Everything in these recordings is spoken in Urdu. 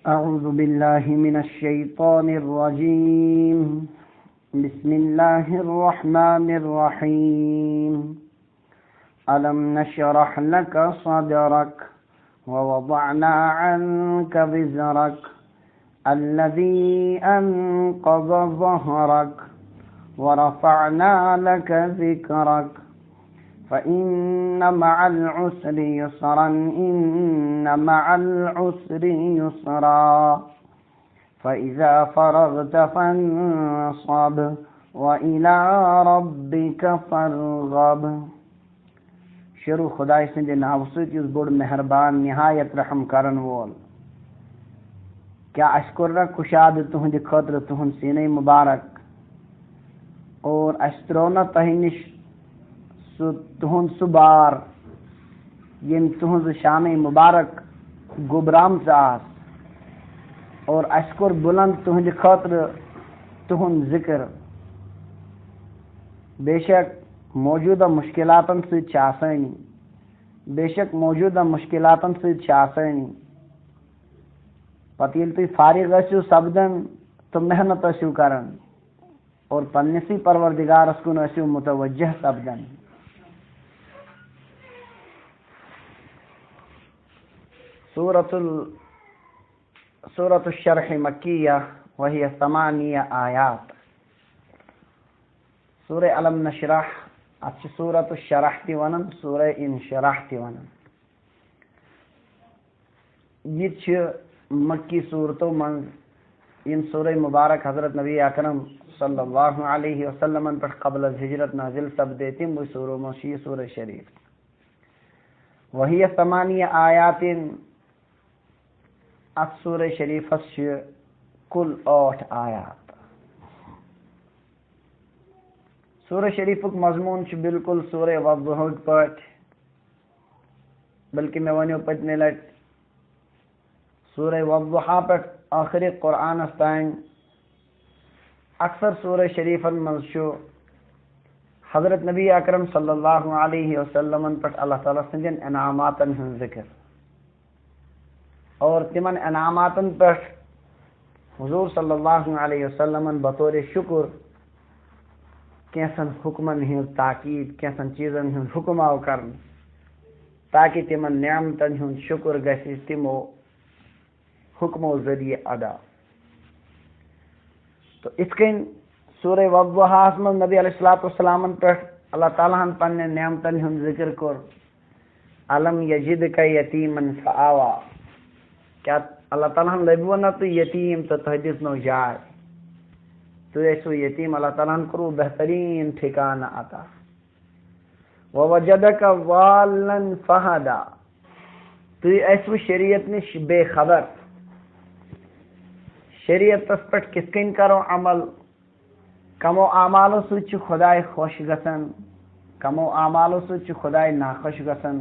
أعوذ بالله من الشيطان الرجيم. بسم الله الرحمن الرحيم. ألم نشرح لك صدرك ووضعنا عنك وزرك الذي أنقض ظهرك ورفعنا لك ذكرك فإن مع العسر يسرا إن مع العسر يسرا فإذا فرغت فانصب وإلى ربك فارغب. شروع خدای سند ناو سۭتۍ یُس بوٚڑ مہربان نہایت رحم کرن وول. کیا اشکر کشاد تہنٛدِ خٲطرٕ تُہُنٛد سیٖنے مبارک اور اَسہِ ترٛوو نہ تۄہہِ نِش تُہُنٛد سُہ بار ییٚمۍ تُہٕنٛز شانٕے مبارک گوٚبرامژ آس اور اَسہِ کوٚر بُلند تُہنٛدِ خٲطرٕ تُہُنٛد ذِکر. بے شک موجودہ مشکلاتن سۭتۍ چھِ آسٲنی، بے شک موجودہ مشکلاتن سۭتۍ چھِ آسٲنی. پتہٕ ییٚلہِ تُہۍ فارغ ٲسِو سپدان تہٕ محنت ٲسِو کران اور پننِسٕے پروردگارس کُن ٲسِو متوجہ سپدان. سورة الشرح مکیہ وہی 8 آیات. سورہ علم نشرح اتھ چھِ سورة الشرح تہِ ونان، سورہ انشراح تہِ ونان. یہ چھِ مکی صورتو منٛز یم سورہ مبارک حضرت نبی اکرم صلی اللہ علیہ وسلم پٮ۪ٹھ قبل از ہجرت نازل سپدے تِموٕے سورو منٛز چھِ یہِ سورہ شریف. وہی 8 آیات. اتھ سورہ شریفس چھِ کل 8 آیات. سورہ شریفُک مضموٗن چھُ بالکل سورہ وضحُک پٲٹھۍ، بلکہ مےٚ ونیو پٔتمہِ لٹہِ سورہ وضحا پٮ۪ٹھ ٲخرِ قرآنس تانۍ. اکثر سورہ شریفن منٛز چھُ حضرت نبی اکرم صلی اللہ علیہ وسلم پٮ۪ٹھ اللہ تعالیٰ سٕنٛدٮ۪ن انعاماتن ہُنٛد ذکر اور تمن انعاماتن پٮ۪ٹھ حضور صلی اللہ علیہ وسلم بطور شکر کینٛژن حکمن ہٕنٛز تاکید، کینٛژن چیٖزن ہُنٛد حکم آو کرنہٕ تاکہ تمن نعمتن ہُنٛد شکر گژھِ تمو حکمو ذریعہ ادا. تو یِتھ کٔنۍ سورہ وضحاہس منٛز نبی علیہ الصلوۃ والسلام پٮ۪ٹھ اللہ تعالیٰ ہن پننٮ۪ن نعمتن ہُنٛد ذکر کوٚر. الم یجدک یتیمن فآوا. کیا اللہ تعالیٰ ہن لبوٕ نہ تُہۍ یتیٖم تہٕ تۄہہِ دِژنو جاے، تُہۍ ٲسِو یتیٖم، اللہ تعالیٰ ہن کوٚروٕ بہتریٖن ٹھِکانہٕ عطا. ووجدک ضالًا فہدا. تُہۍ ٲسوٕ شریعت نِش بے خبر، شریعتس پٮ۪ٹھ کِتھ کٔنۍ کرو عمل، کمو اعمالو سۭتۍ چھُ خۄداے خۄش گژھان، کمو اعمالو سۭتۍ چھُ خۄداے ناخۄش گژھان.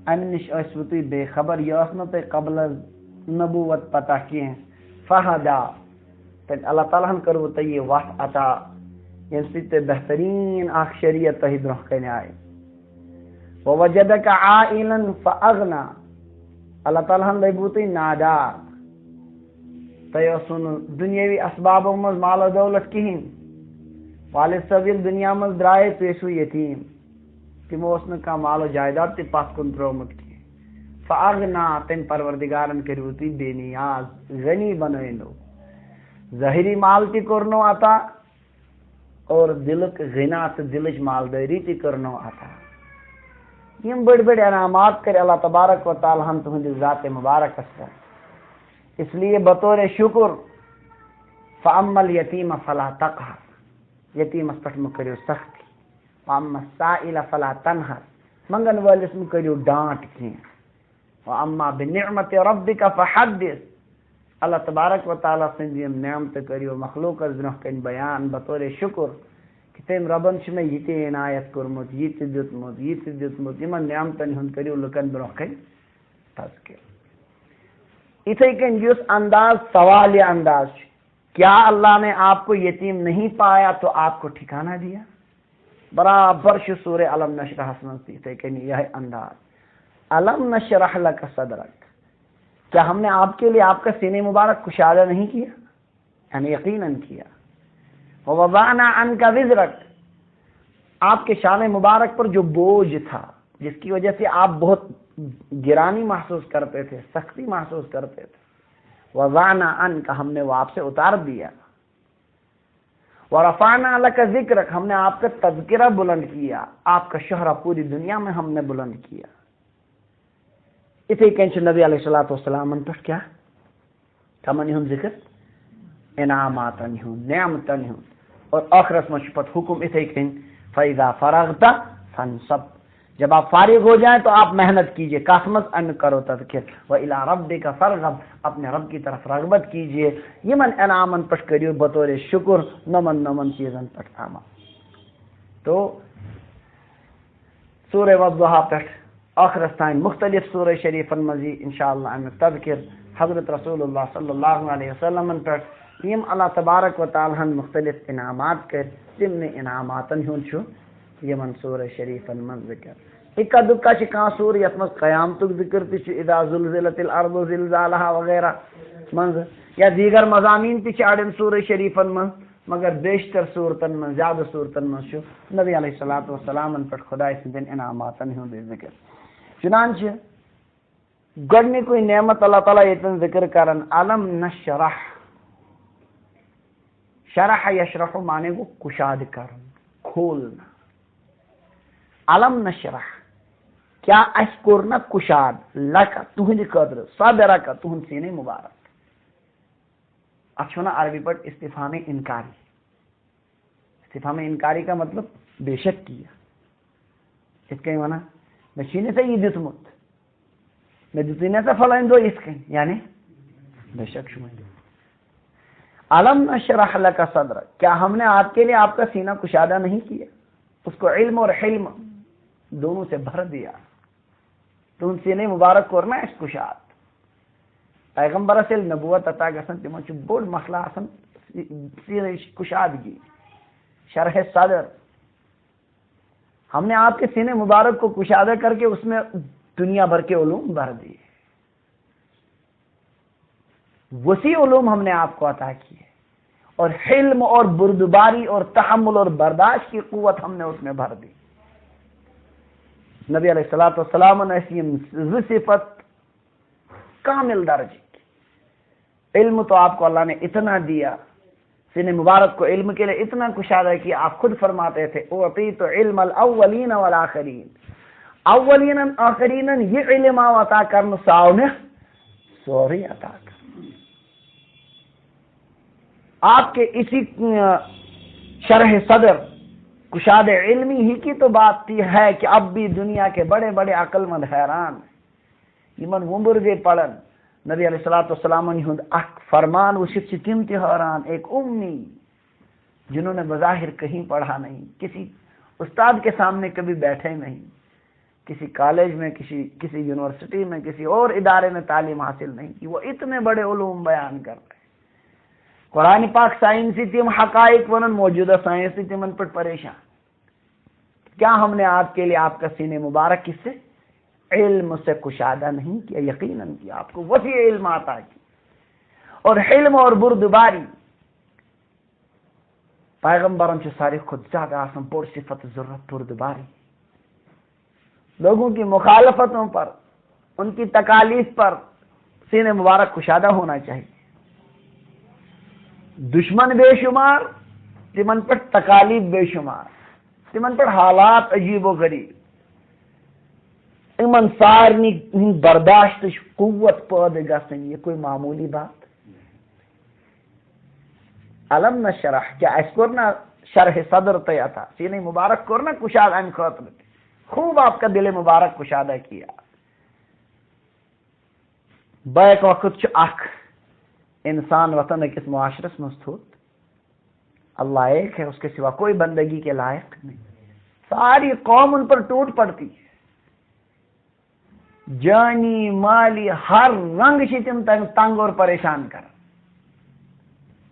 امہِ نِش ٲسوٕ تُہۍ بے خبر، یہِ ٲس نہٕ تۄہہِ قبل از نبوت پتہ کینٛہہ. فہدا، تیٚلہِ اللہ تعالیٰ ہن کٔروٕ تۄہہِ یہِ وتھ عطا ییٚمہِ سۭتۍ تۄہہِ بہتریٖن اکھ شریعت تۄہہِ برونٛہہ کنہِ آیہِ. ووجدک عائلا فاغنا. اللہ تعالیٰ ہن لبوٕ تُہۍ نادار، تۄہہِ اوسوٕ نہٕ دُنیٲوی اسبابو منٛز مال و دولت کِہینۍ. والد صٲب ییٚلہِ دُنیا منٛز درٛایے تُہۍ ٲسوٕ یتیٖم، تِمو اوس نہٕ کانٛہہ مال و جایداد تہِ پتھ کُن ترٛوومُت کینٛہہ. فاغنا، تٔمۍ پروردگارن کٔرِوٕ تُہۍ بے نیاز، غنی بنٲونو. ظٲہری مال تہِ کوٚرنو عطا اور دلُک غنا تہٕ دلٕچ مالدٲری تہِ کٔرنو عطا. یِم بٔڑۍ بٔڑۍ انعامات کٔرۍ اللہ تبارک و تعالیٰ ہن تُہنٛدِس ذاتِ مبارکس پٮ۪ٹھ. اس لیے بطور شکر فاما الیتیم فلا تقہر. یتیٖمس پٮ۪ٹھ مہ کٔرِو سختی. واما السائل فلا تنہر. منگن وٲلِس مہ کٔرِو ڈانٹ کینٛہہ. واما بنعمت ربک فحدث. اللہ تبارک و تعالیٰ سٕنٛدِ یِم نعمتہٕ کٔرِو مخلوٗقس برونٛہہ کنہِ بیان بطور شکر کہ تٔمۍ رۄبن چھُ مےٚ یہِ تہِ عنایت کوٚرمُت، یہِ تہِ دیُتمُت، یہِ تہِ دیُتمُت. یِمن نعمتن ہُنٛد کٔرِو لُکن برونٛہہ کنہِ تذکر. اِتھے کٔنۍ یُس انداز سوالیہ انداز چھُ، کیا اللہ نے آپ کو یتیم نہیں پایا تو آپ کو ٹھکانہ دیا. برابر چھُ سورہ علم نشرحس منٛز تہِ یِتھے کٔنی یِہے انداز. علم نشرح لک صدرک. کیا ہم نے آپ کے لیے آپ کا سینے مبارک کشادہ نہیں کیا؟ یعنی یقیناً کیا. وَوَضَعْنَا عَنْكَ وِزْرَكَ، آپ کے شان مبارک پر جو بوجھ تھا، جس کی وجہ سے آپ بہت گرانی محسوس کرتے تھے، سختی محسوس کرتے تھے، وَوَضَعْنَا عَنْكَ، ہم نے وہ آپ سے اتار دیا. وَرَفَعْنَا لَكَ ذِكْرَكَ، ہم نے آپ کا تذکرہ بلند کیا، آپ کا شہرہ پوری دنیا میں ہم نے بلند کیا. اسی کنچ نبی علیہ الصلوۃ والسلام پر کیا کمن ہن ذکر انعاماتن ہن نعمتن ہن، اور آخرت میں شپت حکم اسی کن فَإِذَا فَرَغْتَ فَانْصَبْ، جب آپ فارغ ہو جائیں تو آپ محنت کیجئے، کاسمت ان کرو تذکر. وَإِلَىٰ رَبِّكَ فَارْغَب، اپنے رب کی طرف رغبت کیجئے. یمن انعامن پٹ کریو بطور شکر، نمن چیزن پٹ عمل. تو سورہ والضحیٰ پٹ آخرستان مختلف سورہ شریفن مزی انشاءاللہ ان تذکر حضرت رسول اللہ صلی اللہ علیہ وسلم پٹ یم اللہ تبارک و تعالی مختلف انعامات کر تم انعاماتن ہن چھو یمن سورہ شریفن من ذکر اکا دکا چھ کان سور یتمس قیامتک ذکر تچ اذا زلزلت الارض زلزالها وغیرہ منز یا دیگر مضامین تچ اڑن سورہ شریفن من، مگر بیشتر صورتن من زیادہ صورتن من شو نبی علیہ الصلوۃ والسلام پر خدا سندن انعاماتن ہن ذکر. چنانچہ گڑنی کوئی نعمت اللہ تعالیٰ یتن ذکر کرن علم نشرح، شرح یشرح معنی کو کشاد کرن، کھولنا. علم نشرح کیا اس کرنا کشاد لک تہند قدر صدرک تہند سینے مبارک. اچھونا عربی پر استفہام انکاری. استفہام انکاری کا مطلب بے شک کیا. اس کا معنی میں سینے سے یہ دتمت، میں سینے سے فلان دو اس کے یعنی بے شک شما. علم نشرح لک صدرک، کیا ہم نے آپ کے لیے آپ کا سینہ کشادہ نہیں کیا، اس کو علم اور حلم دونوں سے بھر دیا. تم سینے مبارک کرنا اس کشاد. پیغمبر سے نبوت عطا گسن تمو چھ بڑ مسئلہ آسن سینے کشادگی، شرح صدر. ہم نے آپ کے سینے مبارک کو کشادہ کر کے اس میں دنیا بھر کے علوم بھر دیے. وسیع علوم ہم نے آپ کو عطا کیے، اور حلم اور بردباری اور تحمل اور برداشت کی قوت ہم نے اس میں بھر دی. نبی علیہ الصلوۃ والسلام نے ایسی صفت کامل درجے کی. علم تو آپ کو اللہ نے اتنا دیا، سینے مبارک کو علم کے لیے اتنا کشادہ کیا. آپ خود فرماتے تھے اعطیت علم الاولین والآخرین، اولین آخرین یہ علم عطا کرنا ساؤنے سوری عطا کر. آپ کے اسی شرح صدر کشاد علمی ہی کی تو بات ہے کہ اب بھی دنیا کے بڑے بڑے عقل مند حیران یمن ومبرگے پڑن نبی علیہ الصلوۃ والسلام نے اک فرمان وشت سے تم حیران. ایک امی جنہوں نے بظاہر کہیں پڑھا نہیں، کسی استاد کے سامنے کبھی بیٹھے نہیں، کسی کالج میں کسی یونیورسٹی میں کسی اور ادارے میں تعلیم حاصل نہیں کی، وہ اتنے بڑے علوم بیان کر رہے. قرآن پاک سائنسی تم حقائق ونن موجودہ سائنسی تمن پر پریشان. کیا ہم نے آپ کے لیے آپ کا سینے مبارک کس سے علم سے کشادہ نہیں کیا؟ یقیناً کیا. آپ کو وسیع علم عطا کی، اور حلم اور بردباری. پیغمبران سے سارے خود زیادہ آسان پر صفت ضرورت بردباری. لوگوں کی مخالفتوں پر، ان کی تکالیف پر سینے مبارک کشادہ ہونا چاہیے. دشمن بے شمار، تمن پر تکالیف بے شمار، تمن پر حالات عجیب و غریب، امن سارنی برداشت قوت پید گسن، یہ کوئی معمولی بات. علم نشرح کیا اس کرنا شرح صدر تیا تھا، سینے مبارک کرنا کشاد ان خاطر خوب آپ کا دل مبارک کشادہ کیا. بیک وقت اخ انسان وطن کس معاشرس مستھوت، اللہ ایک ہے، اس کے سوا کوئی بندگی کے لائق نہیں. ساری قوم ان پر ٹوٹ پڑتی ہے، جانی مالی ہر رنگ سے تنگ اور پریشان کر.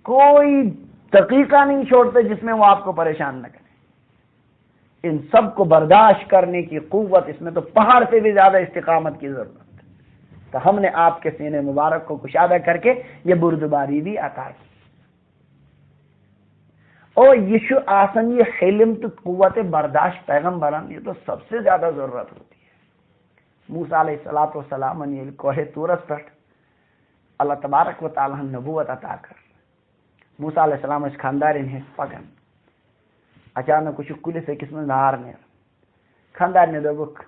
کوئی دقیقہ نہیں چھوڑتے جس میں وہ آپ کو پریشان نہ کرے. ان سب کو برداشت کرنے کی قوت، اس میں تو پہاڑ سے بھی زیادہ استقامت کی ضرورت ہے. تو ہم نے آپ کے سینے مبارک کو کشادہ کر کے یہ بردباری بھی عطا کی. اور یہ آسن یہ حلم تو قوت برداشت پیغمبران یہ تو سب سے زیادہ ضرورت ہوتی ہے. موسیٰ علیہ السلام نے کوہ طورس پر اللہ تبارک و تعالی نبوت عطا کر موسیٰ علیہ السلام اس خاندار انہیں پگن اچانک کچھ کل سے قسم نار نے خاندار نے دوبک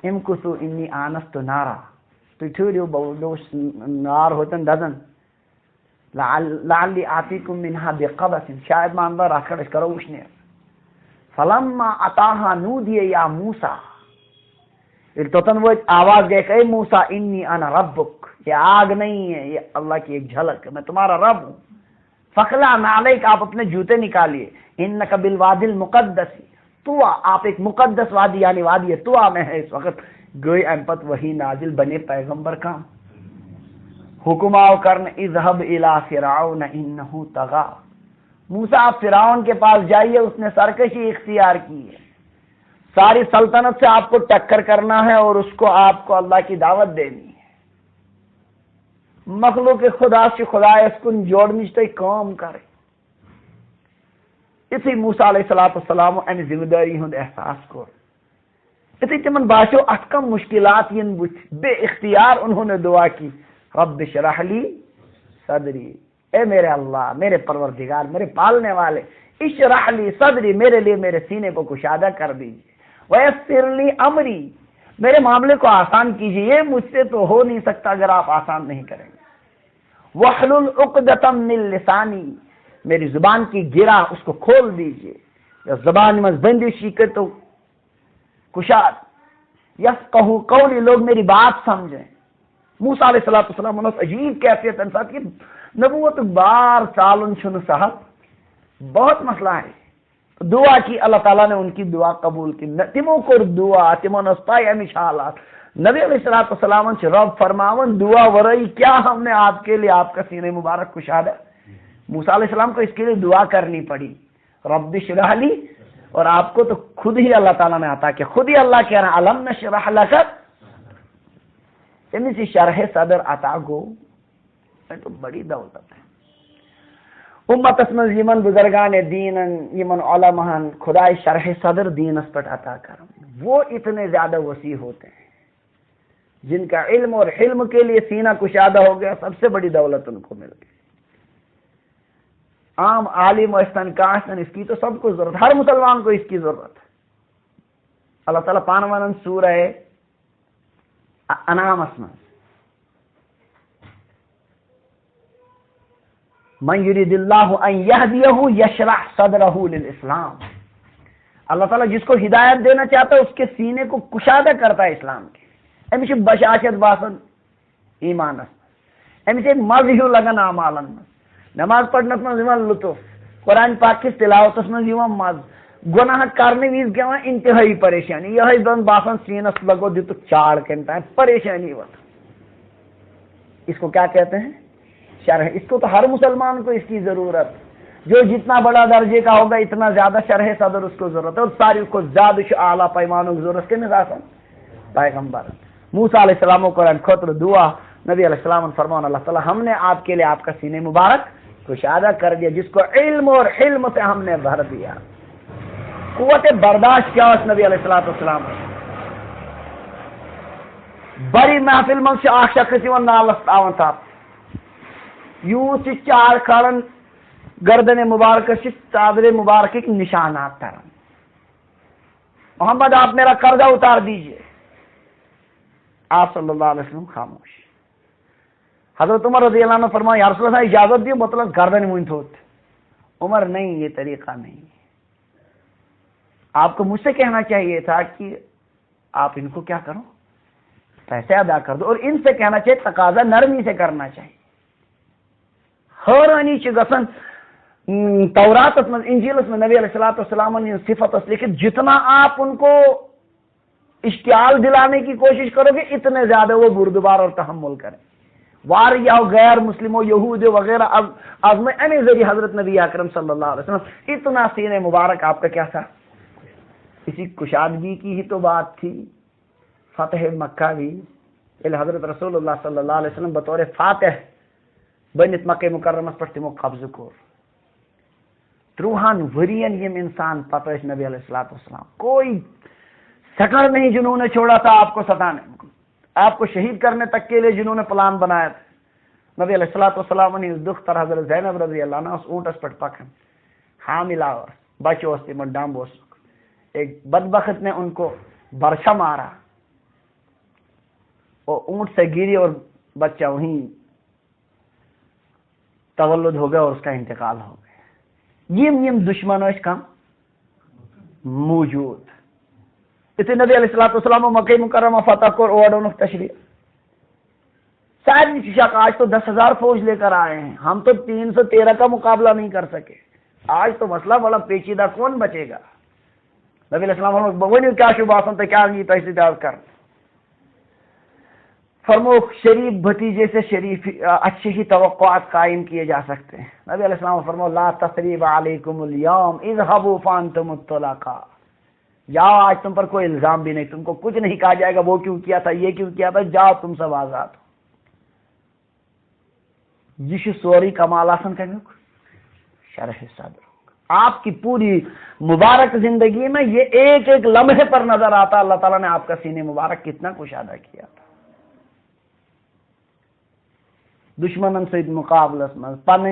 ام کسو انی آنست نارا تو ٹھوریو بودوش نار ہوتن دزن لعلی آتیکم منها بقبس شاید ما اندر آکرش کرو وشنی فلما اتاها نودی یا موسیٰ التوتن وہ آواز گئے کہ اے موسیٰ انی انا ربک یہ آگ نہیں ہے یہ اللہ کی ایک جھلک میں تمہارا رب ہوں. فخلا نعلیک آپ اپنے جوتے نکالیے انک بالوادی المقدس طوا آپ ایک مقدس وادی یعنی وادی طوا میں ہے اس وقت. گوئی امپت وہی نازل بنے پیغمبر کا حکم آؤ کرن اذهب الى فرعون انه طغى موسیٰ آپ فرعون کے پاس جائیے اس نے سرکشی اختیار کی ہے ساری سلطنت سے آپ کو ٹکر کرنا ہے اور اس کو آپ کو اللہ کی دعوت دینی ہے. مخلوق خدا سے خدا اس کو جوڑنی تو کام کرے. اسی موسیٰ علیہ السلام ان ذمہ داری ہند احساس کو اسی تمن باشو اتکم مشکلات ین بچ بے اختیار انہوں نے دعا کی رب اشرح لی صدری اے میرے اللہ میرے پروردگار میرے پالنے والے اشرح لی صدری میرے لیے میرے سینے کو کشادہ کر دیجیے ویسر لی امری میرے معاملے کو آسان کیجیے یہ مجھ سے تو ہو نہیں سکتا اگر آپ آسان نہیں کریں گے وحلل عقدۃ من لسانی میری زبان کی گرا اس کو کھول دیجیے زبان میں بندشی کے تو کشاد یفقہوا قولی لوگ میری بات سمجھیں. موسیٰ علیہ السلام عجیب کیفیت انسان کی نبوت بار چالن چھن صاحب بہت مسئلہ ہے. دعا کی اللہ تعالیٰ نے ان کی دعا قبول کی تمو کو دعا تمو نسپائی ہمیش حالات نبی علیہ السلام رب فرماون دعا ورئی کیا ہم نے آپ کے لیے آپ کا سینے مبارک کشادہ. موسیٰ علیہ السلام کو اس کے لیے دعا کرنی پڑی رب اشرح لی اور آپ کو تو خود ہی اللہ تعالیٰ نے عطا کیا. خود ہی اللہ کہہ رہا علم نشرح لک یعنی سی شرح صدر عطا گو تو بڑی دولت ہے. امت اسمن یمن بزرگان دین یمن علماء خدای شرح صدر دین اس پر عطا کرم وہ اتنے زیادہ وسیع ہوتے ہیں جن کا علم اور حلم کے لیے سینہ کشادہ ہو گیا سب سے بڑی دولت ان کو مل گئی. عام عالم و استنکاشن اس کی تو سب کو ضرورت ہر مسلمان کو اس کی ضرورت ہے. اللہ تعالیٰ پانوان سورہ انعام اسمن من یرید اللہ ان یہدیہ یشرح صدرہ للاسلام اللہ تعالیٰ جس کو ہدایت دینا چاہتا ہے اس کے سینے کو کشادہ کرتا ہے اسلام کے. امیش بشاشت باسن ایمان اسمن امیش مزہ لگن اعمالن نماز پڑھنس من لطف قرآن پاک کس تلاوت من مز گناہ کرنے ویز گیا انتہائی پریشانی یہ دن باسان سینس لگو دیت چاڑ کہتا ہے پریشانی وقت. اس کو کیا کہتے ہیں شرح. اس کو تو ہر مسلمان کو اس کی ضرورت جو جتنا بڑا درجے کا ہوگا اتنا زیادہ شرح صدر اس کو ضرورت ہے اور ساری کو زیادہ اعلیٰ پیمانوں کی ضرورت کے نظام پیغمبر موسیٰ علیہ السلام و قرآن خطر دعا نبی علیہ السلام فرمان اللہ تعالیٰ ہم نے آپ کے لیے آپ کا سینے مبارک کشادہ کر دیا جس کو علم اور حلم سے ہم نے بھر دیا. قوت برداشت کیا اس نبی علیہ السلام بڑی محفل من سے آخ شخصی و نالست آون تھا یوں سے چار کھڑن گردن مبارک سے چادر مبارک کے نشانات ترن محمد آپ میرا قرضہ اتار دیجئے. آپ صلی اللہ علیہ وسلم خاموش. حضرت عمر رضی اللہ عنہ فرمایا یا رسول اللہ اجازت دیو مطلب گردن مونت ہوت. عمر نہیں یہ طریقہ نہیں آپ کو مجھ سے کہنا چاہیے تھا کہ آپ ان کو کیا کرو پیسے ادا کر دو اور ان سے کہنا چاہیے تقاضا نرمی سے کرنا چاہیے. حیرانی چھ گسن تورات میں انجیل میں نبی علیہ السلام نے صفت اس لیکن جتنا آپ ان کو اشتعال دلانے کی کوشش کرو گے اتنے زیادہ وہ بردبار اور تحمل کریں. وار یا غیر مسلموں یہود وغیرہ اب میں امی ذریعے حضرت نبی اکرم صلی اللہ علیہ وسلم اتنا سینے مبارک آپ کا کیا تھا. اسی کشادگی کی ہی تو بات تھی فتح مکہ بھی حضرت رسول اللہ صلی اللہ علیہ وسلم بطور فاتح بنت مکہ مکرمس پہ تمو قبضہ کور 30 ورین یم انسان پتہ نبی علیہ الصلوۃ والسلام کوئی سکنڈ نہیں جنہوں نے چھوڑا تھا آپ کو ستانے، آپ کو شہید کرنے تک کے لیے جنہوں نے پلان بنایا تھا۔ نبی علیہ الصلوۃ والسلام نے اس دکھ تر حضرت زینب رضی اللہ عنہ اس اونٹس پہ پکن حاملہ اور بچہ اس تم ڈمب اس ایک بدبخت نے ان کو برچھا مارا، وہ اونٹ سے گری اور بچہ وہیں تولد ہو گیا اور اس کا انتقال ہو گیا۔ یم دشمن اس کم موجود اتنے نبی علیہ الصلوۃ والسلام مکہ مکرمہ فتح کر اوڑ تشریف ساری شک آج تو 10,000 فوج لے کر آئے ہیں، ہم تو 313 کا مقابلہ نہیں کر سکے، آج تو مسئلہ بڑا پیچیدہ، کون بچے گا؟ نبی علیہ السلام ونیو کیا شباسن تو کیا نہیں تحصیل کر فرمو شریف بھتیجے سے شریف اچھی ہی توقعات قائم کیے جا سکتے ہیں۔ نبی علیہ السلام فرمو لا تثریب علیکم اليوم اذهبوا فانتم الطلقاء، جاؤ آج تم پر کوئی الزام بھی نہیں، تم کو کچھ نہیں کہا جائے گا وہ کیوں کیا تھا یہ کیوں کیا تھا، جاؤ تم سب آزاد ہو۔ یہ سوری کمال آسن کمیوک شرح صدر، آپ کی پوری مبارک زندگی میں یہ ایک ایک لمحے پر نظر آتا اللہ تعالیٰ نے آپ کا سینے مبارک کتنا کشادہ کیا تھا۔ دشمنن سے مقابلس میں پن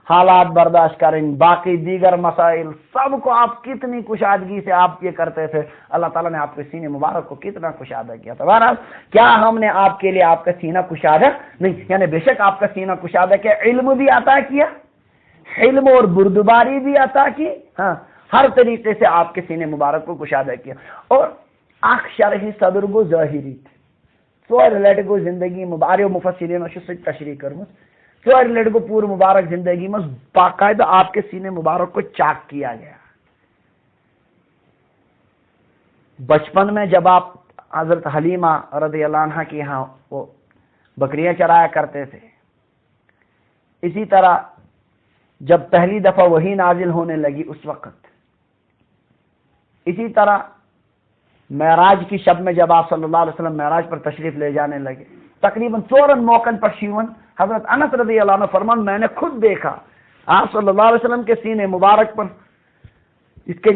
حالات برداشت کریں، باقی دیگر مسائل سب کو آپ کتنی کشادگی سے آپ یہ کرتے تھے، اللہ تعالیٰ نے آپ کے سینے مبارک کو کتنا کشادہ کیا تھا۔ بہرحال کیا ہم نے آپ کے لیے آپ کا سینہ کشادہ نہیں، یعنی بے شک آپ کا سینہ کشادہ کیا، علم بھی عطا کیا، علم اور بردباری بھی عطا کی، ہاں ہر طریقے سے آپ کے سینے مبارک کو کشادہ کیا۔ اور اخ شرح صدر کو ظاہری تھے ژور لٹہ گو زندگی مبارک مفسرین تشریح کرمت، ژور لٹہ گو پور مبارک زندگی میں باقاعدہ آپ کے سینے مبارک کو چاک کیا گیا۔ بچپن میں جب آپ حضرت حلیمہ رضی اللہ عنہ کی یہاں وہ بکریاں چرایا کرتے تھے، اسی طرح جب پہلی دفعہ وحی نازل ہونے لگی اس وقت، اسی طرح معراج کی شب میں جب آپ صلی اللہ علیہ وسلم معراج پر تشریف لے جانے لگے، تقریباً 4 موقع پر شیون حضرت انس رضی اللہ عنہ فرمان میں نے خود دیکھا آپ صلی اللہ علیہ وسلم کے سینے مبارک پر اس کے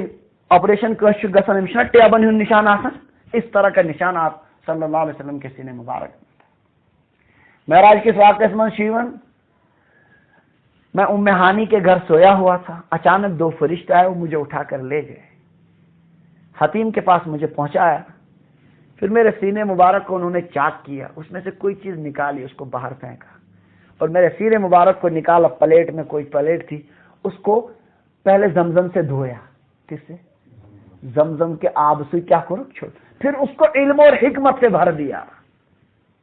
آپریشن گسن ٹیبن ہند نشان آسن، اس طرح کا نشان آپ صلی اللہ علیہ وسلم کے سینے مبارک میں معراج کس واقعے میں شیون میں ام ہانی کے گھر سویا ہوا تھا، اچانک 2 فرشتے آئے، وہ مجھے اٹھا کر لے گئے، حتیم کے پاس مجھے پہنچایا، پھر میرے سینے مبارک کو انہوں نے چاک کیا، اس میں سے کوئی چیز نکالی، اس کو باہر پھینکا اور میرے سینے مبارک کو نکالا، پلیٹ میں کوئی پلیٹ تھی، اس کو پہلے زمزم سے دھویا، کس سے؟ زمزم کے آب سے کیا کرو چھوڑ، پھر اس کو علم اور حکمت سے بھر دیا،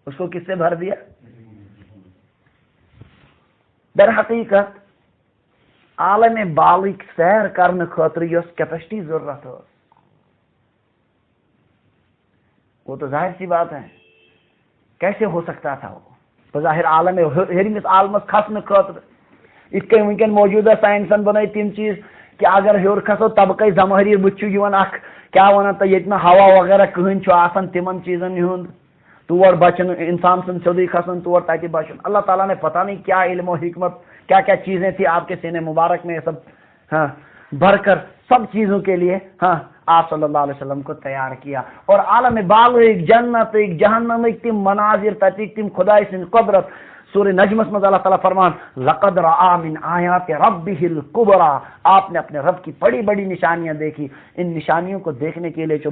اس کو کس سے بھر دیا؟ در حقیقت عالم بالغ سیر کرنے خاطر یس کیپیسٹی ضرورت ہو، وہ تو ظاہر سی بات ہے، کیسے ہو سکتا تھا وہ بظاہر عالم ہرمس عالمس کھسنے خاطر اس کے ونکن موجودہ سائنسن بنائی تم چیز کہ اگر ہور کھسو طبقہ زمہری بچو یوان اخ کیا ونان تو یہ ہوا وغیرہ کہن چھو آسان تمن چیزن ہند تور بچن انسان سن سیودی کھسن تور تاکہ بچن، اللہ تعالیٰ نے پتہ نہیں کیا علم و حکمت کیا کیا چیزیں تھی آپ کے سینے مبارک میں سب ہاں بھر کر سب چیزوں کے لیے ہاں آپ صلی اللہ علیہ وسلم کو تیار کیا، اور عالم بالغ ایک جنت ایک جہنم ایک تم مناظر تتیک تم خدای سن قدرت سورہ نجمس میں اللہ تعالیٰ فرمان لقد رأى من آیات ربه الکبریٰ، آپ نے اپنے رب کی بڑی بڑی نشانیاں دیکھی، ان نشانیوں کو دیکھنے کے لیے جو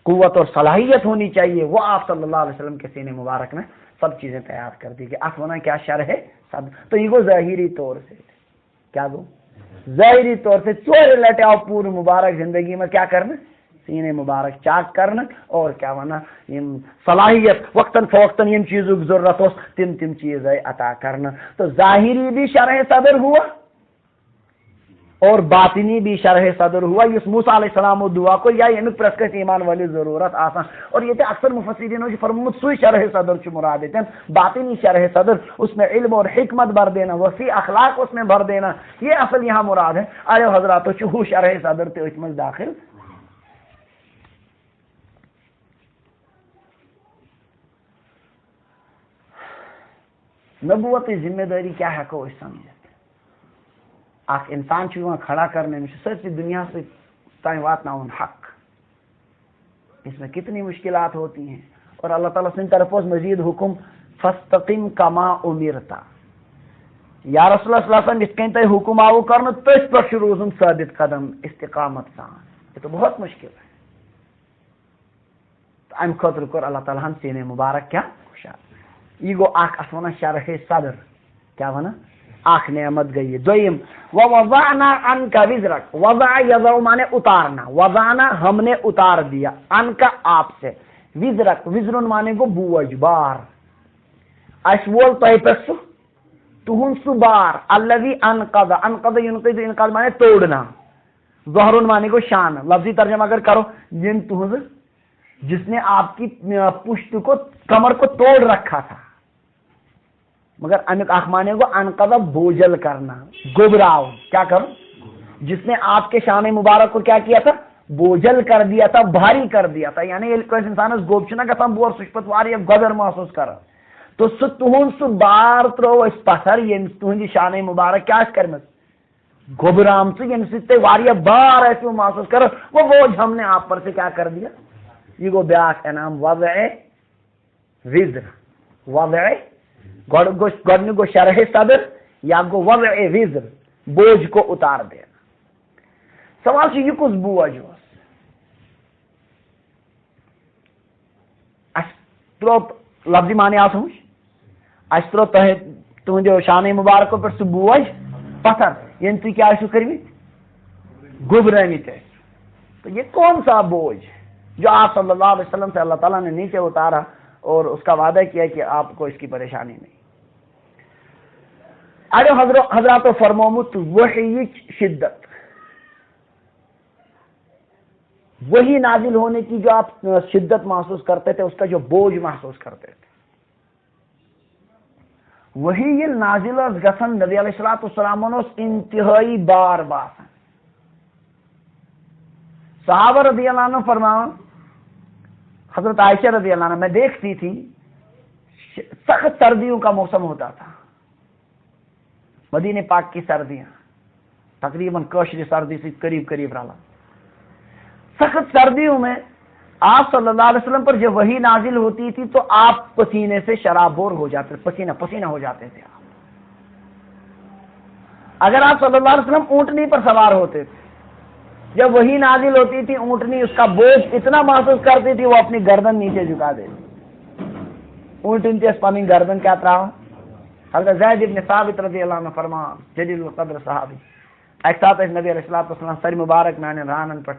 قوت اور صلاحیت ہونی چاہیے وہ آپ صلی اللہ علیہ وسلم کے سینے مبارک میں سب چیزیں تیار کر دی گئی۔ آسمانہ کیا شرح ہے سب، تو یہ وہ ظاہری طور سے کیا گو ظاہری طور سے 4 لٹے آؤ پوری مبارک زندگی میں کیا کرنا، سینے مبارک چاک کرنا، اور کیا ونا صلاحیت وقتاً فوقتاً یم چیزوں کی ضرورت ہو تم چیزیں عطا کرنا، تو ظاہری بھی شرح صدر ہوا اور باطنی بھی شرح صدر ہوا، اس موسیٰ علیہ السلام و دعا کو یا یعنی پرسکت ایمان والی ضرورت آسان، اور یہ اکثر مفسرین نے فرمود سوئی شرح صدر چھ مراد دیتے ہیں باطنی شرح صدر، اس میں علم اور حکمت بھر دینا، وسیع اخلاق اس میں بھر دینا، یہ اصل یہاں مراد ہے۔ آئے حضرات چہو شرح صدر تے اس میں داخل نبوت ذمہ داری کیا ہیکو اس سمجھت اخ انسان کھڑا کرنے میں سرسی دنیا سے تائیں واتناؤن حق، اس میں کتنی مشکلات ہوتی ہیں، اور اللہ تعالیٰ سے طرف مزید حکم فاستقم کما امرتا، یا رسول اللہ صلی اللہ علیہ وسلم اس کہیں تے حکم آو کرنا تس پر روزن ثابت قدم استقامت سان، یہ تو بہت مشکل ہے۔ تو ام خاطر کر اللہ تعالیٰ ہم سینے مبارک کیا خوشحال، یہ گو اخ اسونا شرح صدر، کیا ونا اخ نعمت گئی۔ دویم ووضعنا عنک وزرک، وضع یضع مانے اتارنا، وضعنا ہم نے اتار دیا، عنک آپ سے، وزرک وزرن مانے گو بوجھ بار، اس وول تہ پہ تہن سہ بار، الذی انقض، انقض ینقض انقاذ مانے توڑنا، ظہر مانے گو شان، لفظی ترجمہ اگر کرو یم تہذ جس نے آپ کی پشت کو کمر کو توڑ رکھا تھا، مگر امیک اخ مانے گو انقض بوجھل کرنا، گبراؤ، کیا کرو جس نے آپ کے شان مبارک کو کیا کیا تھا، بوجھل کر دیا تھا، بھاری کر دیا تھا، یعنی انسان گوب چھ گھان بور سہ پہ واریاہ گدر محسوس کر، تو سہ تہن سہ بار ترو اس پتھر یم تہندی شان مبارک کیا کرم گبرام یم سی واریاہ بار ایسے محسوس کر، وہ بوجھ ہم نے آپ پر سے کیا کر دیا، یہ گو بیاکھ انعام وضع وزر، وضع گۄڈنیُک گو شرح صدر یا گو وضع وزر، بوجھ کو اتار دے۔ سوال یہ کس بوجھ اس ترو لفظی معنی آ سمجھ، اس ترو تہندیو شان مبارک پہ سہ بوجھ پتھر یم تھی کیا کٔرمٕتۍ گبرٲمٕتۍ، تو یہ کون سا بوجھ جو آپ صلی اللہ علیہ وسلم سے اللہ تعالیٰ نے نیچے اتارا اور اس کا وعدہ کیا کہ آپ کو اس کی پریشانی نہیں۔ اڑو حضرات فرمومت وحی شدت، وہی نازل ہونے کی جو آپ شدت محسوس کرتے تھے، اس کا جو بوجھ محسوس کرتے تھے، وہی یہ نازل گژھن نبی علیہ الصلوۃ والسلام انتہائی بار باسان۔ صحابہ رضی اللہ عنہ فرماؤں، حضرت عائشہ رضی اللہ عنہ میں دیکھتی تھی سخت سردیوں کا موسم ہوتا تھا، مدینہ پاک کی سردیاں تقریباً کشری سردی سے قریب قریب رہا، سخت سردیوں میں آپ صلی اللہ علیہ وسلم پر جب وحی نازل ہوتی تھی تو آپ پسینے سے شرابور ہو جاتے، پسینہ پسینہ ہو جاتے تھے آپ۔ اگر آپ صلی اللہ علیہ وسلم اونٹنی پر سوار ہوتے تھے، جب وہی نازل ہوتی تھی اونٹنی اس کا بوجھ اتنا محسوس کرتی تھی وہ اپنی گردن نیچے جھکا دیتی، اونٹنی تھی پانی گردن کیا تھا۔ حضرت زید ابن ثابت رضی اللہ عنہ فرما، جلیل القدر صحابی، ایک ساتھ نبی علیہ الصلوۃ والسلام سر مبارک میں رانن پر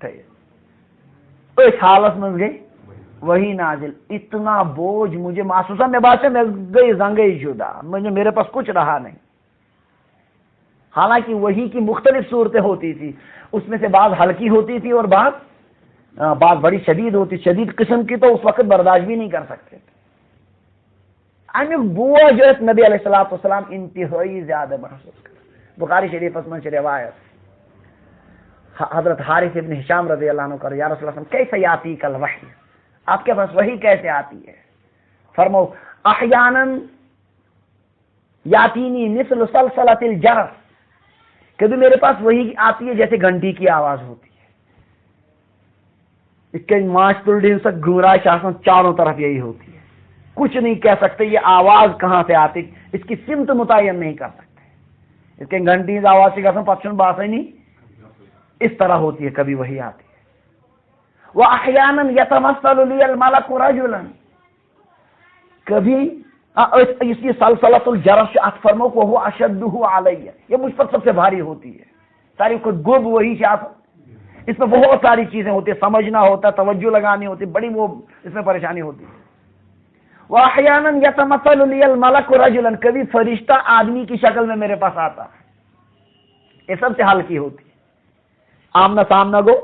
تھے، اس حالت میں گئی وہی نازل، اتنا بوجھ مجھے محسوس ہے، میں بات سے میں گئی زنگئی جدا، میرے پاس کچھ رہا نہیں۔ حالانکہ وہی کی مختلف صورتیں ہوتی تھی، اس میں سے بعض ہلکی ہوتی تھی اور بعض بڑی شدید ہوتی، شدید قسم کی تو اس وقت برداشت بھی نہیں کر سکتے تھے۔ بوجھ جو نبی علیہ الصلوۃ والسلام انتہائی زیادہ محسوس کر۔ بخاری شریف میں سے روایت حضرت حارث ابن ہشام رضی اللہ عنہ کر، یا رسول اللہ کیسے یاتیک الوحی، آپ کے پاس وحی کیسے آتی ہے؟ فرمو احیانا یاتینی مثل سلسلۃ الجرس، کبھی میرے پاس وہی آتی ہے جیسے گھنٹی کی آواز ہوتی ہے، اس کے ماش پلڈین سے گمراہ آسان چاروں طرف یہی ہوتی ہے، کچھ نہیں کہہ سکتے یہ آواز کہاں سے آتی، اس کی سمت متعین نہیں کر سکتے، اس کے گھنٹی آواز سے کہتے ہیں پچھن باسے نہیں، اس طرح ہوتی ہے، کبھی وہی آتی ہے۔ وَأَحْيَانًا يَتَمَثَّلُ لِيَ الْمَلَكُ رَجُلًا، کبھی اس کی سلسلۃ الجرس سے ات فرمو کو وہ اشدہ علیہ، یہ مجھ پر سب سے بھاری ہوتی ہے، ساری کو گب وہی سے آتا، اس میں بہت ساری چیزیں ہوتی ہیں، سمجھنا ہوتا ہے، توجہ لگانی ہوتی ہے، بڑی وہ اس میں پریشانی ہوتی ہے۔ وَأَحْيَانًا يَتَمَثَّلُ لِيَ الْمَلَكُ رَجُلًا، کبھی فرشتہ آدمی کی شکل میں میرے پاس آتا ہے، یہ سب سے ہلکی ہوتی ہے۔ آمنا سامنا گو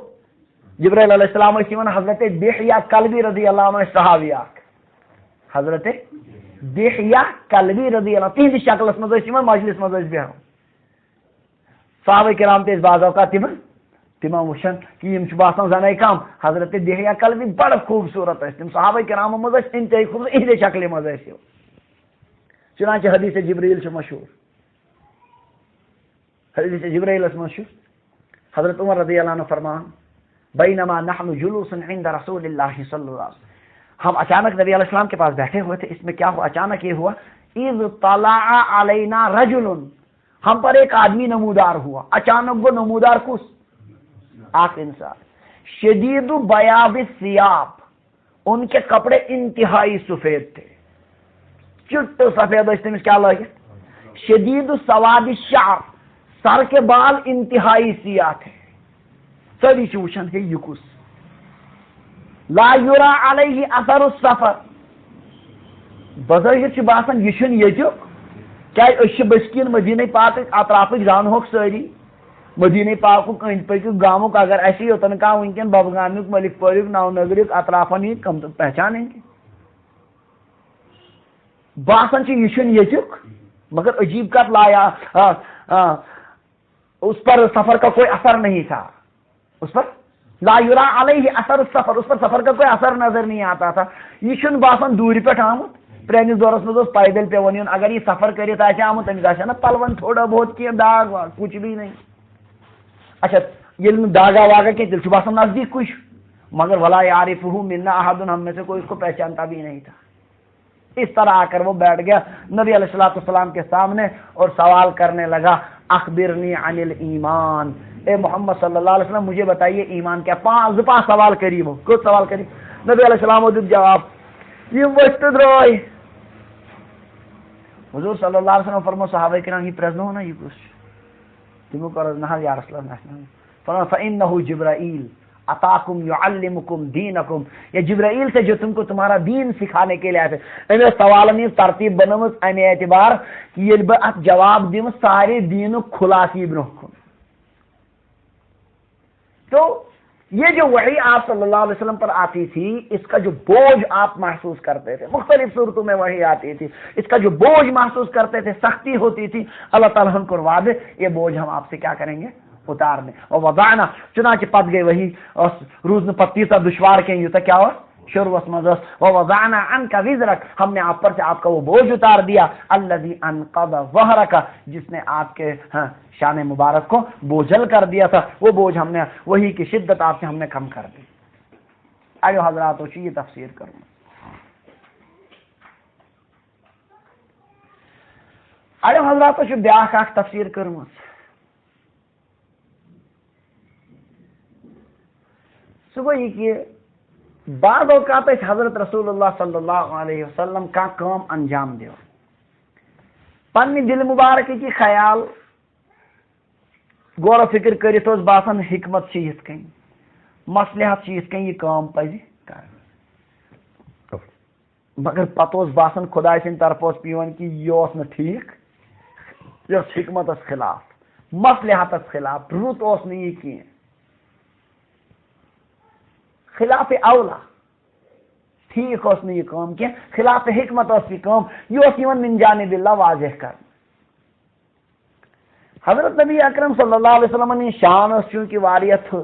جبرائیل علیہ السلام اسیون حضرت دحیہ کلبی رضی اللہ عنہ صحابی آک، حضرت دحیہ کلبی رضی اللہ تہندِ شکلس مز مجلس مز بہن، صحابہ کرام تیز بعض اوقات تم وچھن کہ یم باسان زنے کم، حضرت دحیہ کلبی بڑا خوبصورت تم صحابہ کرام مز انتہائی خوبصورت اہدِ شکل مز چنانچہ حدیث جبریل سے مشہور، حدیث جبریل سے مشہور حضرت عمر رضی اللہ عنہ فرمان بینما نحن جلوس عند رسول اللہ صلی اللہ علیہ وسلم، ہم اچانک نبی علیہ السلام کے پاس بیٹھے ہوئے تھے، اس میں کیا ہوا، اچانک یہ ہوا اذ طلع علینا رجل، ہم پر ایک آدمی نمودار ہوا، اچانک وہ نمودار کس آخ انسان، شدید بیاض الثیاب، ان کے کپڑے انتہائی سفید تھے، چٹ سفید اس کیا لگے، شدید سواد الشعر، سر کے بال انتہائی سیاہ تھے، سبھی چوشن ہے یہ کس، لا یرا علیہ اثر السفر، بظاہر باسان یہ یتک کیا بسکین مدینہ پاک اطراف جان ہوک ساری مدینہ پاک اند پک گامک اگر اسی یوتن کھانا ونکن ببگامیک ملک پورک نو نگرک اطرافن یہ کم پہچانیں گے، باسان یہ یتک، مگر عجیب کر لایا اس پر سفر کا کوئی اثر نہیں تھا، اس پر لا یرا علیہ اثر السفر، اس پر سفر کا کوئی اثر نظر نہیں آتا تھا، یہ باسان دوری پہ آمت، پرانس دورس مز پیدل پیون یون، اگر یہ سفر کرت آمت تمس آ نا پلون تھوڑا بہت کی داغ واغ، کچھ بھی نہیں، اچھا یل داغا واگا کی تیل باسان نزدیک کچھ، مگر ولا یعرفہ منا احد، ہم میں سے کوئی اس کو پہچانتا بھی نہیں تھا۔ اس طرح آ کر وہ بیٹھ گیا نبی علیہ الصلوۃ والسلام کے سامنے اور سوال کرنے لگا اخبرنی عن الایمان، اے محمد صلی اللہ علیہ وسلم مجھے بتائیے ایمان کیا، پانچ سوال قریب ہو، کچھ سوال قریب، نبی علیہ السلام دیت جواب یہ وقت درائے، حضور صلی اللہ علیہ وسلم فرمو صحابہ کرام یہ پرزنو نا یہ کچھ تمو کر نہ یا رسول اللہ فرمایا فانه جبرائیل اتاکم یعلمکم دینکم، یہ جبرائیل سے جو تم کو تمہارا دین سکھانے کے لیے آئے تھے۔ امی سوال میں ترتیب بنمت امی اعتبار کہ یہ بہ ات جواب دم سارے دین خلاصی برہ کن، تو یہ جو وحی آپ صلی اللہ علیہ وسلم پر آتی تھی اس کا جو بوجھ آپ محسوس کرتے تھے، مختلف صورتوں میں وحی آتی تھی، اس کا جو بوجھ محسوس کرتے تھے، سختی ہوتی تھی، اللہ تعالیٰ ہم کو وعدے یہ بوجھ ہم آپ سے کیا کریں گے، اتار دیں، اور وضعنا چنانچہ پت گئی وہی اور روز نے پتی تا دشوار کے یوں کیا ہوا شروع مزس ووضعنا عنك وزرك، ہم نے آپ پر سے آپ کا وہ بوجھ اتار دیا، الذي انقض ظهرك، جس نے آپ کے شان مبارک کو بوجھل کر دیا تھا، وہ بوجھ ہم نے وہی کی شدت آپ سے ہم نے کم کر دی۔ آئیو حضرات یہ تفسیر کروں، آئیو حضرات بیاکھ اکھ تفسیر کروں، سو گو یہ کہ بعض اوقات حضرت رسول اللہ صلی اللہ علیہ وسلم کا کام انجام دیو پنہ دل مبارک کی خیال غور و فکر کرت باسان حکمت سے یت کن مصلحت سے یت کن یہ کام پزِ کر، مگر پتہ باسان خدا سند طرف پیون کہ یہ نا ٹھیک، یہ حکمت خلاف مصلحت خلاف رت یہ کی خلاف اولا، ٹھیک اس نے یہ کام کیا، خلاف حکمت اس کی کام یہ من جانب اللہ واضح کر۔ حضرت نبی اکرم صلی اللہ علیہ وسلم نے شان اس چونکہ واریت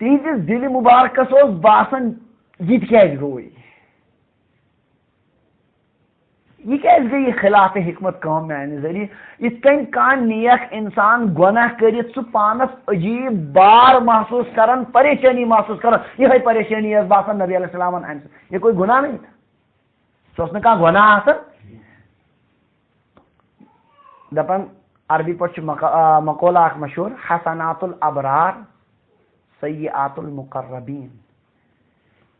تیز دل مبارکس اس باسن یہ کیز گوئی، یہ کیس گئی خلاف حکمت کام میانہ ذریعہ، اس کن کان نیک انسان گناہ کرت سہ پانس عجیب بار محسوس کرن، پریشانی محسوس کرن، یہ پریشانی اس باسان نبی علیہ السلام یہ کوئی گناہ نہیں تھا، سہ کھانا گناہ آسان، دپن عربی پہ مقولہ اخ مشہور حسنات الابرار سیئات المقربین،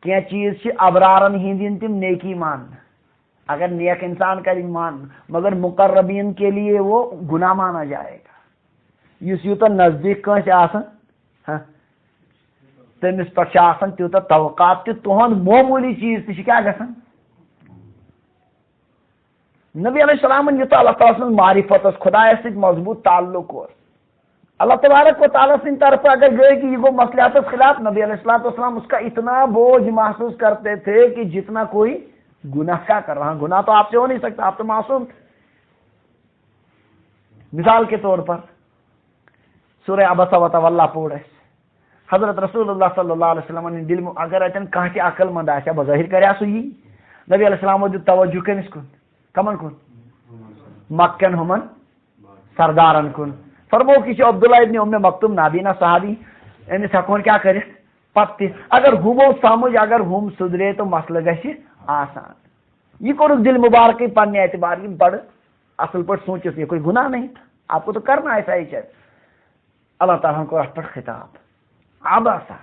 کی چیز ابرارن ہند تم نیکی مان، اگر نیک انسان کا مان، مگر مقربین کے لیے وہ گناہ مانا جائے گا، اس یوتہ نزدیک کنس آسان تمس پہ آسان تیوتہ توقعات تہند معمولی چیز تہ کیا گژھان۔ نبی علیہ السلام یوتہ اللہ تعالیٰ سن معرفت خدا ست مضبوط تعلق اللہ تبارک و تعالیٰ سن طرف اگر گئے کہ یہ گو مصلحت خلاف، نبی علیہ السلام اس کا اتنا بوجھ محسوس کرتے تھے کہ جتنا کوئی گناہ کیا کر رہا، گناہ تو آپ سے ہو نہیں سکتا، آپ تو معصوم تھے۔ مثال کے طور پر سورہ عبس و تولی پوڑ حضرت رسول اللہ صلی اللہ علیہ وسلم نے دل میں اگر اتن کھانا عقل مند آیا بظاہر کریا سو یہ نبی علیہ السلام دیت توجہ کمس کن کمن کن مکن ہمن سردارن کن فرمو کہ عبداللہ ابن ام مکتوم نابینا صحابی امس ہکون کیا کر پتہ اگر ہمو سمجھ اگر ہم سدرے تو مسئلہ گژھِ آسان یہ کورک دل مبارک پنہ اعتبار یہ بڑھ اصل پہ سوچس یہ کوئی گناہ نہیں تھا آپ کو تو کرنا ایسا ہی چاہیے اللہ تعالیٰ کو ات پہ خطاب عبسا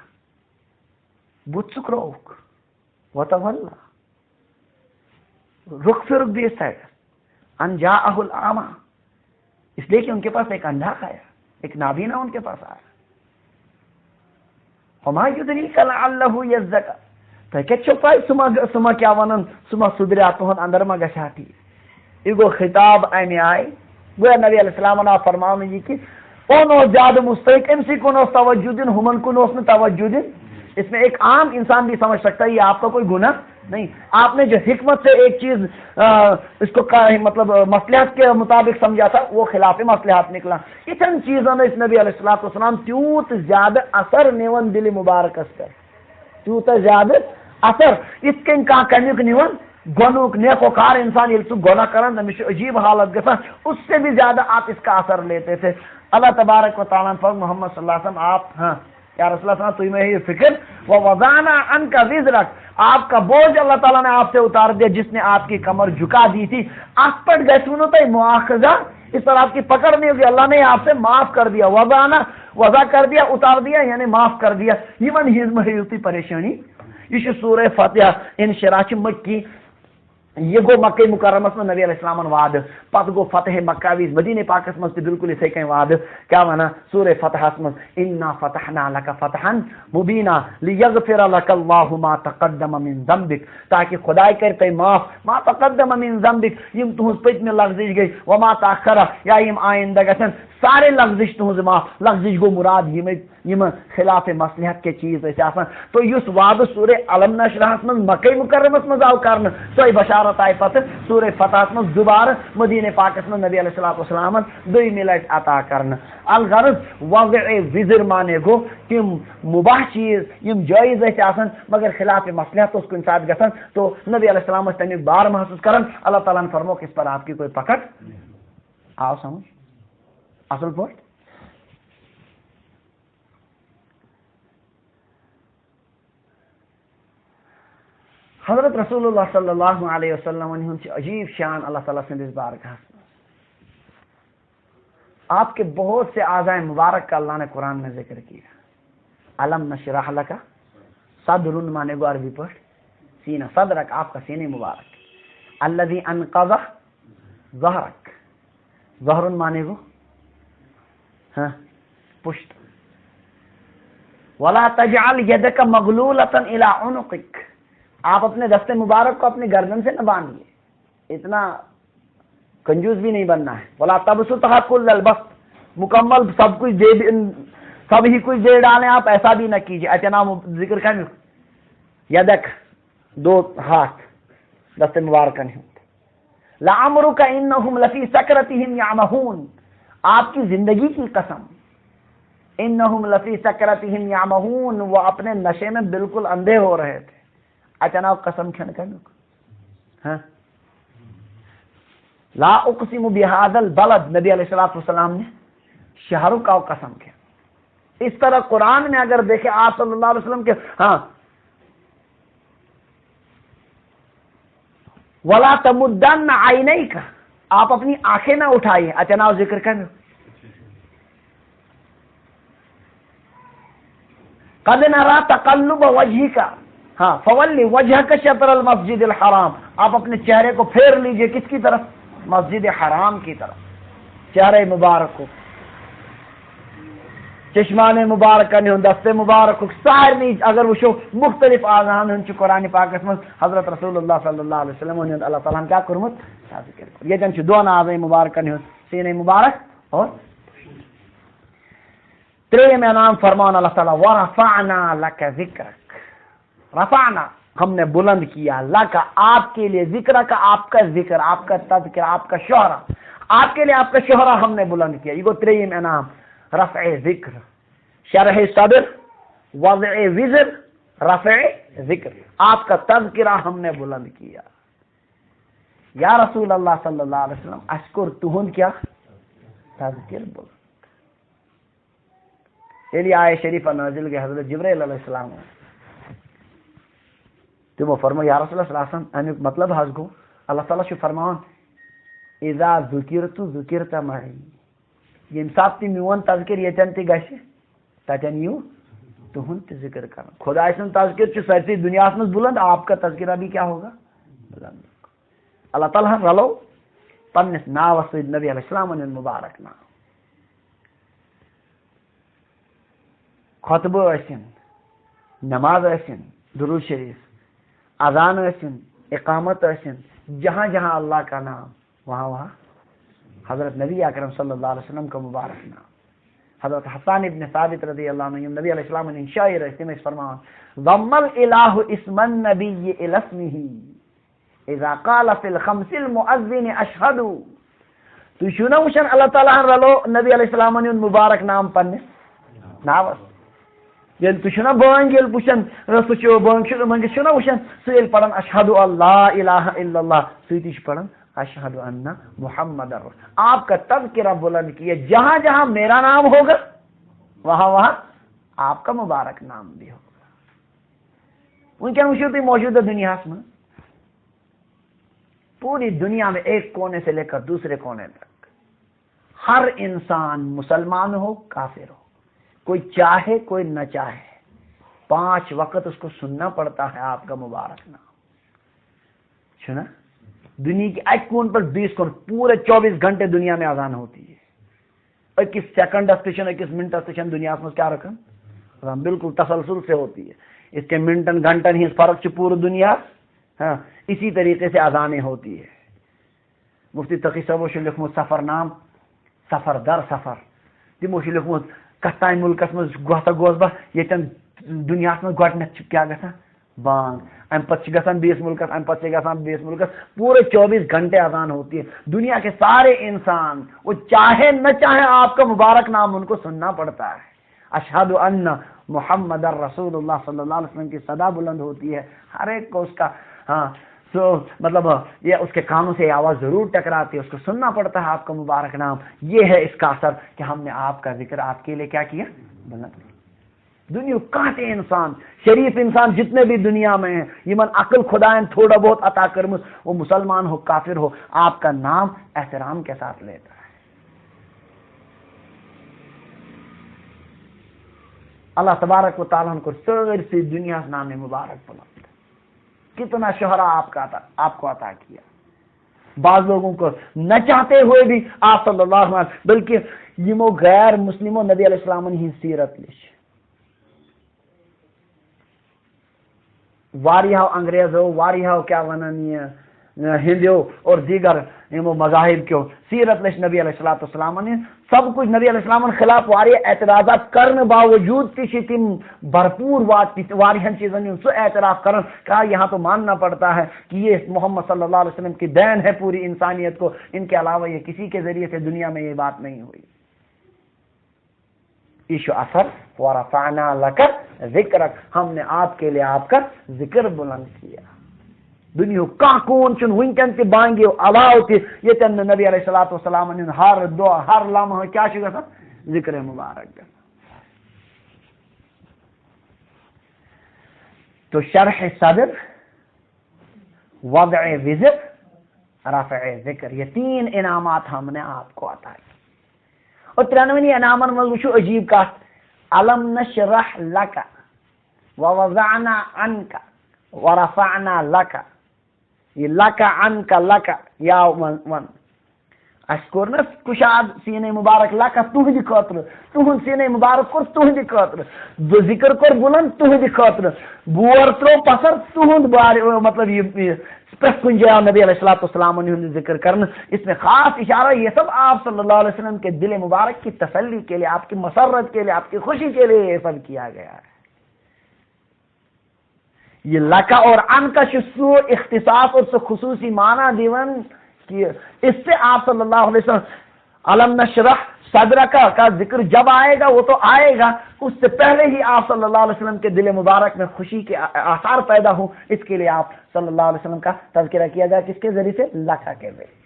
بت سکروک وتولى رخ پھر بھی اس سائڈ ان جاءہ الاعمى اس لیے کہ ان کے پاس ایک اندھا آیا ایک نابینا ان کے پاس آیا وما يدريك لعله يزكى تو کیا چھپائی سما کیا ونن سما سدریا تہن اندر ما گشاتی یہ گو خطاب امہ آئی گویا نبی علیہ السلام نے فرمانا یہ کہ اون زیادہ مستحق امسی کن توجہ دن ہمن کن توجہ دن اس میں ایک عام انسان بھی سمجھ سکتا ہے یہ آپ کا کوئی گناہ نہیں آپ نے جو حکمت سے ایک چیز اس کو مطلب مصلحت کے مطابق سمجھا تھا وہ خلاف مصلحت نکلا اتن چیزوں نے اس نبی علیہ الصلوۃ والسلام تیوت زیادہ اثر نیون دل مبارکس پر تیوت زیادہ اثر اس کن کا کمیک نیون گنوک نیکوکار انسان یہ گناہ کرن تمہیں عجیب حالت گژھان اس سے بھی زیادہ آپ اس کا اثر لیتے تھے اللہ تبارک و تعالیٰ پر محمد صلی اللہ علیہ وسلم آپ ہاں یا رسول اللہ صلی اللہ علیہ وسلم تمہیں یہ فکر وہ وضعنا عنک وزرک آپ کا بوجھ اللہ تعالیٰ نے آپ سے اتار دیا جس نے آپ کی کمر جھکا دی تھی آپ پر گسونو تو مواخذہ اس پر آپ کی پکڑ نہیں ہوگی اللہ نے آپ سے معاف کر دیا وضع کر دیا اتار دیا یعنی معاف کر دیا یہ من ہزم ہوتی پریشانی یہ سورہ فاتحہ انشراح مکی یہ گو مکہ مکرمس میں نبی علیہ السلام وعد پت گو فتح مکہ ویز مدینہ پاکس مز بالکل اسی کہیں وعد کیا ونا سورہ فتح مز انا فتحنا لك فتحا مبینا لیغفر لك اللہ ما تقدم من ذنبک تاکہ خدای کرتے معاف ما تقدم من ذنبک یم تہذ پت میں لغزش گئی وما تاخر یا یم آئندہ گژھن سارے لغزش تہذ معاف لغزش گو مراد یم خلاف مصلحت کے چیز ایسے آسان تو اس وعد سورہ علم نشرح من مکہ مکرمس مز آو کرنا سوئی بشارت آئی پتہ سورہ فتح مز دوبارہ مدینہ پاکس میں نبی علیہ السلام دوئی ملٹ عطا کرنا الغرض وضع وزر مانے گو تم مباح چیز یم جائز ایسے آسان مگر خلاف مصلحت اس کو انسان گژھن تو نبی علیہ السلام تمیک بار محسوس کرن اللہ تعالیٰ نے فرمو کہ اس پر آپ کی کوئی پکڑ آؤ سمجھ اصل پوٹ حضرت رسول اللہ صلی اللہ علیہ وسلم عجیب شان اللہ تعالیٰ سے اس بارگاہ آپ کے بہت سے اعضائے مبارک کا اللہ نے قرآن میں ذکر کیا علم نشرح لک صدر مانے گو عربی پڑھ سینہ صدرک آپ کا سینے مبارک الذی انقض ظہرک ظہر مانے گو ہاں پشت ولا تجعل یدک مغلولۃ الی عنقک آپ اپنے دست مبارک کو اپنی گردن سے نہ باندھیے اتنا کنجوس بھی نہیں بننا ہے ولا تبسطھا کل البسط مکمل سب کچھ سب ہی کچھ دے ڈالیں آپ ایسا بھی نہ کیجیے اچنا ذکر کریں یدک دو ہاتھ دست مبارک کا نہیں لعمرک انہم لفی سکرتہم یعمہون آپ کی زندگی کی قسم انہم لفی سکرتہم یعمہون وہ اپنے نشے میں بالکل اندھے ہو رہے تھے اچانک قسم کھن کر ہاں لا اقسم بهذا البلد نبی علیہ الصلوۃ والسلام نے شہروں کا قسم کیا اس طرح قرآن میں اگر دیکھیں آپ صلی اللہ علیہ وسلم کے ہاں ولا تمدن عینیک آپ اپنی آنکھیں نہ اٹھائیے اچانک ذکر کریں قد نرى تقلب وجهك ہاں فولی وجهك شطر المسجد الحرام آپ اپنے چہرے کو پھیر لیجئے کس کی طرف مسجد حرام کی طرف چہرے مبارک کو چشمان مبارک نہیں ہوں دست مبارک کو سائر نہیں اگر وشو مختلف آزان ہن چھ قرآن پاک میں حضرت رسول اللہ صلی اللہ علیہ وسلم نے اللہ تعالیٰ کیا کرمت ذکر یہ جن چھ دو آزان مبارک نہیں ہوں سینے مبارک اور تریم انعام فرمان اللہ تعالیٰ ورفعنا لك ذکرک رفعنا ہم نے بلند کیا لک آپ کے لیے ذکر کا آپ کا ذکر آپ کا تذکر آپ کا شہرہ آپ کے لیے آپ کا شہرہ ہم نے بلند کیا یہ کو تریم انعام رفع ذکر شرح صدر وضع وزر رفع ذکر، آپ کا تذکرہ ہم نے بلند کیا۔ یا رسول اللہ صلی اللہ علیہ وسلم اشکر تہند کیا تذکر بلند۔ یعنی آئے شریفہ نازل گئے حضرت جبرائیل علیہ السلام تمو فرمو یا رسول اللہ صلی اللہ علیہ وسلم امیک مطلب حض گو اللہ تعالیٰ چھو فرمان اذا ذکرت ذکرت معی، یم سات تی میون تذکر یتن تی گشی تتن یو تہند تی ذکر کرنا۔ خدا سن تذکر چھو سرسی دنیا میں بلند، آپ کا تذکرہ بھی کیا ہوگا بلند۔ اللہ تعالیٰ رلو پنس ناو سید نبی علیہ السلام مبارک نام، خطبہ ٲسِن، نماز ٲسِن، درود شریف، اذان ٲسِن، اقامت ٲسِن، جہاں جہاں اللہ کا نام وہاں وہاں حضرت نبی اکرم صلی اللہ علیہ وسلم کا مبارک نام۔ حضرت حسان ابن ثابت رضی اللہ عنہ نبی علیہ السلام نے شاعر ہے میں فرمان ضم الالہ اسم النبی الی اسمہ اذا قال فی الخمس المؤذن اشہد۔ تو شنو وشن اللہ تعالیٰ رلو نبی علیہ السلام نے مبارک نام پنس ناوس یل تو چھنا بانگ یل پوچھن رسو چو بانگ چھو منگ چھنا وشن سیل پڑھن اشہد اللہ الہ الا اللہ سیتی چھ پڑھن اشہد ان محمد رسول۔ آپ کا تذکرہ بلند کیا، جہاں جہاں میرا نام ہوگا وہاں وہاں آپ کا مبارک نام بھی ہوگا۔ ان کے مشہور موجود ہے دنیا میں، پوری دنیا میں ایک کونے سے لے کر دوسرے کونے تک ہر انسان مسلمان ہو کافر ہو، کوئی چاہے کوئی نہ چاہے 5 وقت اس کو سننا پڑتا ہے آپ کا مبارک نام۔ سنا دنیا کے ایک کون پر 20 کون پورے 24 گھنٹے دنیا میں اذان ہوتی ہے، 21 سیکنڈ اسٹیشن 21 منٹ اسٹیشن دنیا میں کیا رقم اذان بالکل تسلسل سے ہوتی ہے، اس کے منٹن گھنٹن ہی فرق چھ پوری دنیا ہاں اسی طریقے سے اذانیں ہوتی ہے۔ مفتی تقی صاحب لکھم سفر نام سفر در سفر تمو لکھم کتان ملکس مز گوسا گوس بہ یتن دنیا میں گۄڈنیتھ کیا گژھان بانگ، ام پتہ گژھان 20 ملکس، ام پتہ گژھان 20 ملکس، پورے 24 گھنٹے اذان ہوتی ہے۔ دنیا کے سارے انسان وہ چاہے نہ چاہے آپ کا مبارک نام ان کو سننا پڑتا ہے۔ اشہد ان محمد رسول اللہ صلی اللہ علیہ وسلم کی صدا بلند ہوتی ہے، ہر ایک کو اس کا ہاں مطلب یہ اس کے کانوں سے آواز ضرور ٹکراتی ہے، اس کو سننا پڑتا ہے آپ کا مبارک نام۔ یہ ہے اس کا اثر کہ ہم نے آپ کا ذکر آپ کے لیے کیا کیا بلند کیا۔ دنیا کانٹے انسان شریف انسان جتنے بھی دنیا میں ہیں یمن عقل خدا تھوڑا بہت عطا کرمس، وہ مسلمان ہو کافر ہو، آپ کا نام احترام کے ساتھ لیتا ہے۔ اللہ تبارک و تعالیٰ کو سرسی دنیا نام مبارک بلند، کتنا شہرہ آپ کو عطا کیا۔ بعض لوگوں کو نہ چاہتے ہوئے بھی آپ صلی اللہ علیہ وسلم بلکہ یمو غیر مسلموں نبی علیہ السلام ہی سیرت لش واریاہو انگریزو واریاہو کیا ونن یہ ہندیو اور دیگر یمو مذاہب کیو سیرت لش نبی علیہ السلام نے سب کچھ نبی علیہ السلام خلاف واریہ اعتراضات کرنے باوجود تھی تم بھرپور واریہن چیزن سو اعتراف کرن کہا یہاں تو ماننا پڑتا ہے کہ یہ محمد صلی اللہ علیہ وسلم کی دین ہے پوری انسانیت کو، ان کے علاوہ یہ کسی کے ذریعے سے دنیا میں یہ بات نہیں ہوئی۔ ایشو اثر ورفعنا لک ذکرک، ہم نے آپ کے لیے آپ کا ذکر بلند کیا۔ دنیا کا کون چن ونکن تی بانگی علاو تی یتن نبی علیہ الصلوۃ والسلام نے ہر دعا ہر لمحہ کیا چھ گژھان ذکر مبارک گژھان۔ تو شرح صدر، وضع وزر، رفع ذکر، یہ 3 انعامات ہم نے آپ کو عطا کی۔ اور 93 انعامن میں وچھو عجیب کات، علم نشرح لک ووضعنا عنک ورفعنا لک، یہ لک عنک لک یا ون اشکر نا کشاد سینے مبارک لک تہندِ خاطر، تہند سینے مبارک کور تہندِ خاطر، ذکر کور بلند تہندِ خاطر، بور ترو پسر تہند بار، مطلب یہ پرت کن جائے نبی علیہ السلام نے ذکر کرنا، اس میں خاص اشارہ یہ سب آپ صلی اللہ علیہ وسلم کے دل مبارک کی تسلی کے لیے، آپ کی مسرت کے لیے، آپ کی خوشی کے لیے یہ سب کیا گیا ہے۔ یہ لکا اور ان کا سو اختصاص اور سو خصوصی معنی دیون کہ اس سے آپ صلی اللہ علیہ وسلم علم نشرح صدرہ کا ذکر جب آئے گا وہ تو آئے گا، اس سے پہلے ہی آپ صلی اللہ علیہ وسلم کے دل مبارک میں خوشی کے آثار پیدا ہوں، اس کے لیے آپ صلی اللہ علیہ وسلم کا تذکرہ کیا جائے، کس کے ذریعے سے؟ لکھا کے ذریعے۔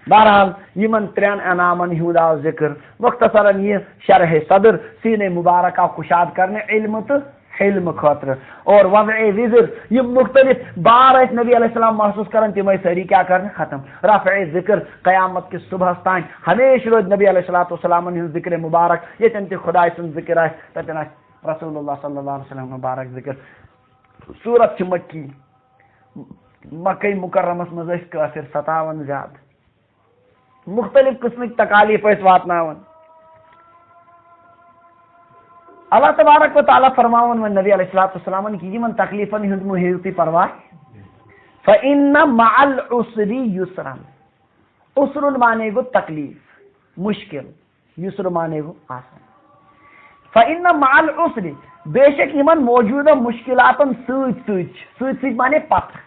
بہرحال یمن ترین انعامن ہندا ذکر مختصراً یہ شرح صدر سینے مبارکہ کشاد کرنے علم تو حلم خاطر، اور وضع وزر یہ مختلف بار نبی علیہ السلام محسوس کرن تم ساری کیا کرنے ختم، رفع ذکر قیامت کے صبح تان ہمیشہ روز نبی علیہ السلام ذکر مبارک یتن تہ خدا سن ذکر آئے تتن رسول اللہ صلی اللہ علیہ وسلم مبارک ذکر۔ سورت مکی، مکہ مکرمس مز کافر 57 زیادہ مختلف قسمک تکالیف واتناون۔ اللہ تبارک و تعالیٰ فرماون من نبی علیہ السلام کی یمن تکلیفن ہند مہیو تی پرواہ فإن مع العسر یسرا، عسر مانے گو تکلیف مشکل، یسر مانے گو آسان۔ فإن مع العسر بے شک یمن موجودہ مشکلاتن سوچ مانے پتہ،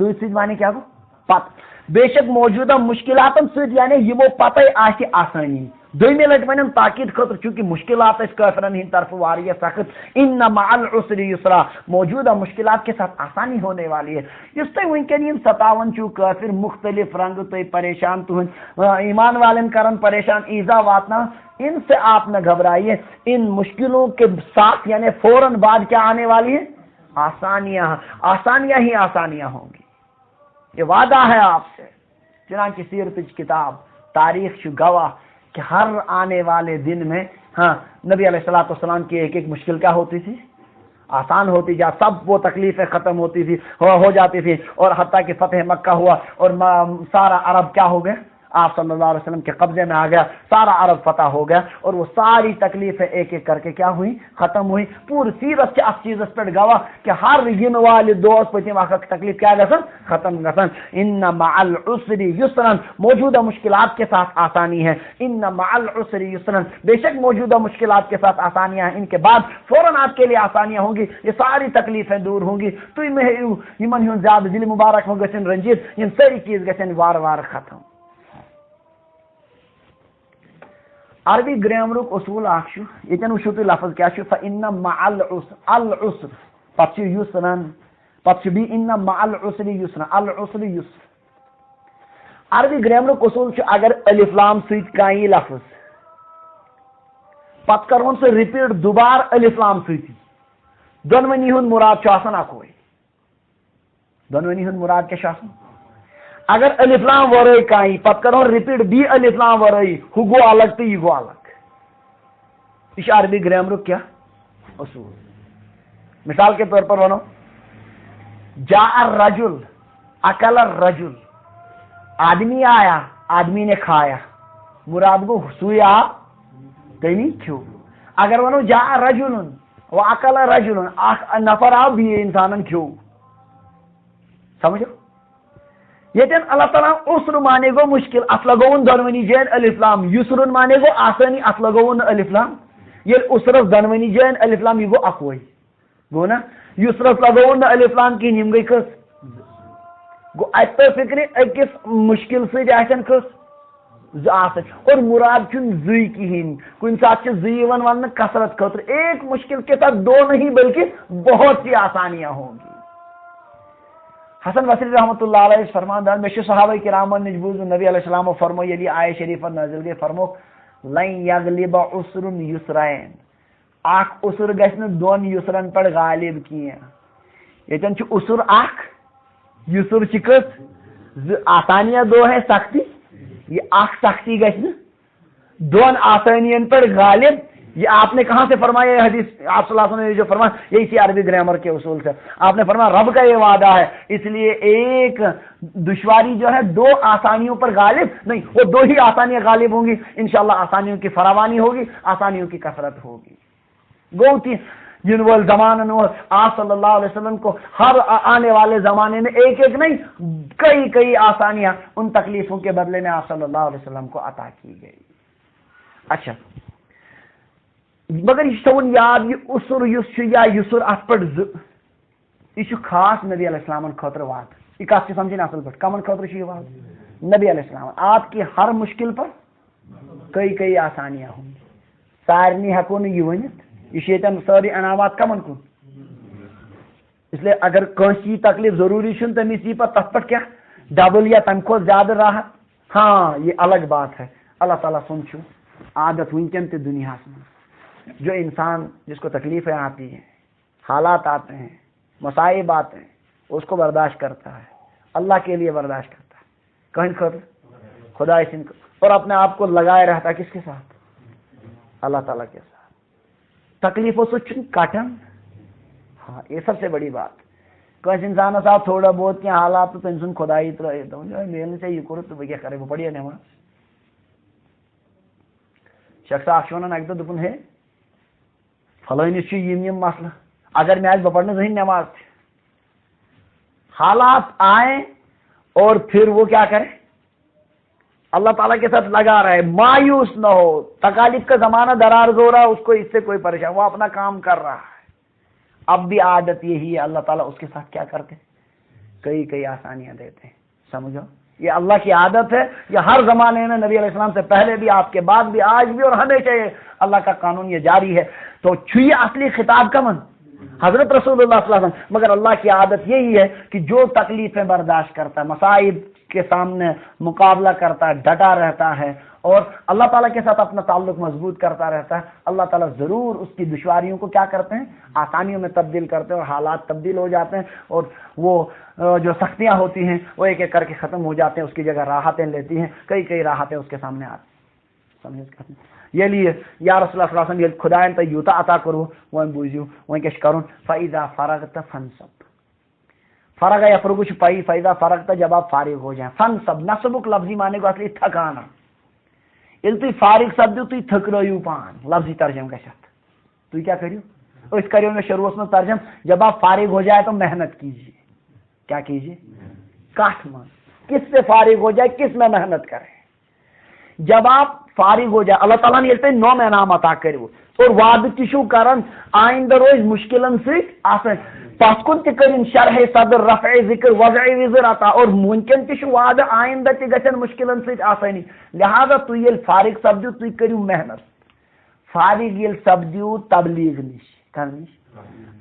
سوچ مانے کیا گو پتہ، بے شک موجودہ مشکلاتن سوچ یعنی یمو پتہ آسی آسانی۔ دویمہ لٹ ون تاکید خاطر چونکہ مشکلات کافرن ہند طرف واریہ سخت، ان مع العسر یسرا موجودہ مشکلات کے ساتھ آسانی ہونے والی ہے۔ اس تھی ونکن یم 57 چو کافر مختلف رنگ تو پریشان تہند ایمان والن کرن پریشان ایزا واتنا، ان سے آپ نہ گھبرائیے، ان مشکلوں کے ساتھ یعنی فوراً بعد کیا آنے والی ہے؟ آسانیاں، آسانیاں ہی آسانیاں ہوں گی، یہ وعدہ ہے آپ سے۔ چنانچہ سیرت کتاب تاریخ شو گواہ کہ ہر آنے والے دن میں نبی علیہ السلام کی ایک ایک مشکل کیا ہوتی تھی؟ آسان ہوتی جا، سب وہ تکلیفیں ختم ہوتی تھی، ہو جاتی تھی، اور حتیٰ کہ فتح مکہ ہوا اور سارا عرب کیا ہو گیا؟ آپ صلی اللہ علیہ وسلم کے قبضے میں آ گیا، سارا عرب فتح ہو گیا، اور وہ ساری تکلیفیں ایک ایک کر کے کیا ہوئی؟ ختم ہوئی۔ پوری سیرت کے اس چیز پر گواہ کہ ہر ین والے دوست پتیم وقت تکلیف کیا گسن؟ ختم گسن۔ ان مع العسر یسرا موجودہ مشکلات کے ساتھ آسانی ہے، ان مع العسر یسرا بے شک موجودہ مشکلات کے ساتھ آسانیاں ہیں، ان کے بعد فوراً آپ کے لیے آسانیاں ہوں گی، یہ ساری تکلیفیں دور ہوں گی۔ تو یمن ہن زیادہ دل مبارک ہو گسن رنجیت، یہ ساری چیز گسن وار وار ختم۔ عربی گرامرک اصول اخ یتن وچھو تھی لفظ کیا فإن مع العسر، العسر پتہ یسرن، پتہ بھی ان مع العسر یسرا، العسر یسر۔ عربی گرامرک اصول اگر الف لام سۭتۍ کانٛہہ لفظ پتہ کرون سہ رپیٹ دوبار الف لام سۭتی، دونونی ہند مراد آسان اکوے، دونونی ہند مراد کیا آسان؟ اگر الف لام ورٲے کانٛہہ پتہ کرو رپیٹ بی الف لام ورٲے، ہُہ گوٚو الگ تو یہ گوٚو الگ، یہ عربی گرامرک کیا اصول۔ مثال کے طور پر ونو جاء الرجل، اکل الرجل، آدمی آیا، آدمی نے کھایا، مراد گو سوئی آپ تمی کھو۔ اگر ونو جاء رجل و اکل رجل، نفر آو بھی انسان کھو، سمجھو؟ یتن اللہ تعالیٰ عسر مانے گو مشکل، ات لگون دونونی جین الف لام، یسر مانے گو آسانی، ات لگون الف لام، یہ عسرس دونونی جین الف لام یہ گو اکوئی گو نا، یسرس لگون الف لام کی یم گئی کس گو ات فکر اکس مشکل سے آسن کس آسن، اور مراد چن زی کہین، کن ساتھ زی ون کثرت خاطر، ایک مشکل کے ساتھ دو نہیں بلکہ بہت سی آسانیاں ہوں گی۔ حسن بصری رحمۃ اللہ علیہ فرمان دار میں صحابہ کرامن نجبوز نبی علیہ السلام و فرمو یلی آئے شریفہ نازل گئے فرمو لن یغلب عسر یسرین، اخ عسر گژھِ نہٕ دون یسرن پر غالب کینٛہہ، یتن چھُ عسر اخ، یسر چھِ کٔژ؟ آسانیاں دو ہے سختی، یہ اخ سختی گژھِ نہٕ دون آسانین پر غالب، یہ آپ نے کہاں سے فرمایا؟ یہ حدیث آپ صلی اللہ علیہ وسلم نے جو فرمایا یہی سی عربی گرامر کے اصول سے، آپ نے فرمایا رب کا یہ وعدہ ہے، اس لیے ایک دشواری جو ہے دو آسانیوں پر غالب نہیں، وہ دو ہی آسانیاں غالب ہوں گی، انشاءاللہ آسانیوں کی فراوانی ہوگی، آسانیوں کی کثرت ہوگی۔ گو کہ جن وہ زمانہ نور آپ صلی اللہ علیہ وسلم کو ہر آنے والے زمانے میں ایک ایک نہیں کئی آسانیاں ان تکلیفوں کے بدلے میں آپ صلی اللہ علیہ وسلم کو عطا کی گئی۔ اچھا مگر یہ تھون یاد یہ عسر یا یسر ات پہ یہ خاص نبی علیہ السلام خاطر وعد، یہ کت سمجھن اصل پہ کمن خاطر یہ وعد؟ نبی علیہ السلام آپ کی ہر مشکل پر کئی کئی آسانیاں ہوں گی. سارنی ہیکو نہ یہ ونت یہ ساری انعامات کمن کن. اس لیے اگر کنسی تکلیف ضروری چھ تمس یہ پتہ تت پہ کیا ڈبل یا تمہ کھت زیادہ راحت. ہاں یہ الگ بات ہے. اللہ تعالیٰ سن چھو عادت ونکن تہ دنیا میں جو انسان جس کو تکلیفیں آتی ہیں حالات آتے ہیں مصائب آتے ہیں اس کو برداشت کرتا ہے اللہ کے لیے برداشت کرتا ہے کہیں خود خدا سن اور اپنے آپ کو لگائے رہتا ہے کس کے ساتھ اللہ تعالیٰ کے ساتھ تکلیفوں سے کٹن. ہاں یہ سب سے بڑی بات. کس انسان آپ تھوڑا بہت کیا حالات تو تم سن خدائی ترائیت میل سے یہ کرو تو کیا کرے وہ پڑھیا نماز. شخص اخ ونان اکہ دہ دپن ہے فلانس یم مسئلہ اگر میں آج پڑھنے ذہن نماز تھی حالات آئیں اور پھر وہ کیا کرے اللہ تعالیٰ کے ساتھ لگا رہے مایوس نہ ہو. تکالیف کا زمانہ دراز ہو رہا اس کو اس سے کوئی پریشان وہ اپنا کام کر رہا ہے. اب بھی عادت یہی ہے اللہ تعالیٰ اس کے ساتھ کیا کرتے کئی کئی آسانیاں دیتے ہیں. سمجھو یہ اللہ کی عادت ہے. یہ ہر زمانے میں نبی علیہ السلام سے پہلے بھی آپ کے بعد بھی آج بھی اور ہمیشہ یہ اللہ کا قانون یہ جاری ہے. تو چھوئے اصلی خطاب کا من حضرت رسول اللہ صلی اللہ علیہ وسلم. مگر اللہ کی عادت یہی ہے کہ جو تکلیفیں برداشت کرتا ہے مصائب کے سامنے مقابلہ کرتا ہے ڈٹا رہتا ہے اور اللہ تعالیٰ کے ساتھ اپنا تعلق مضبوط کرتا رہتا ہے اللہ تعالیٰ ضرور اس کی دشواریوں کو کیا کرتے ہیں آسانیوں میں تبدیل کرتے ہیں اور حالات تبدیل ہو جاتے ہیں اور وہ جو سختیاں ہوتی ہیں وہ ایک ایک کر کے ختم ہو جاتے ہیں. اس کی جگہ راحتیں لیتی ہیں کئی کئی راحتیں اس کے سامنے آتی ہیں. سمجھ یہ لیے یا رسول اللہ صلی اللہ علیہ وسلم خدائن تو یوتا عطا کرو وہ بوزیو وہ کیا کرون فاذا فرغت فانصب. فرغ یا فرغ پائی فاذا فرغت جب آپ فارغ ہو جائیں. فانصب نصبک لفظی معنی کو اصلی تھکانا. یل تھی فارغ سپدو تھی تھکرو پان لفظی ترجم گھت تھی کیا کرو اس کریو میں شروع میں ترجم جب آپ فارغ ہو جائے تو محنت کیجیے. کیا کیجیے کاٹ مان کس سے فارغ ہو جائے کس میں محنت کریں. جب آپ فارغ ہو جائے اللہ تعالیٰ نے یہ 9 انعام عطا کرو اور وعدہ تشو کرن آئندہ روز مشکلن سے آسان پس کن تکرین شرح صدر رفع ذکر وضع وزر عطا اور ممکن تشو وعدہ آئندہ تی گژھن مشکلن سے آسانی. لہذا تو یہ فارغ سپدو تھی کرو محنت. فارغ یل سپدو تبلیغ نش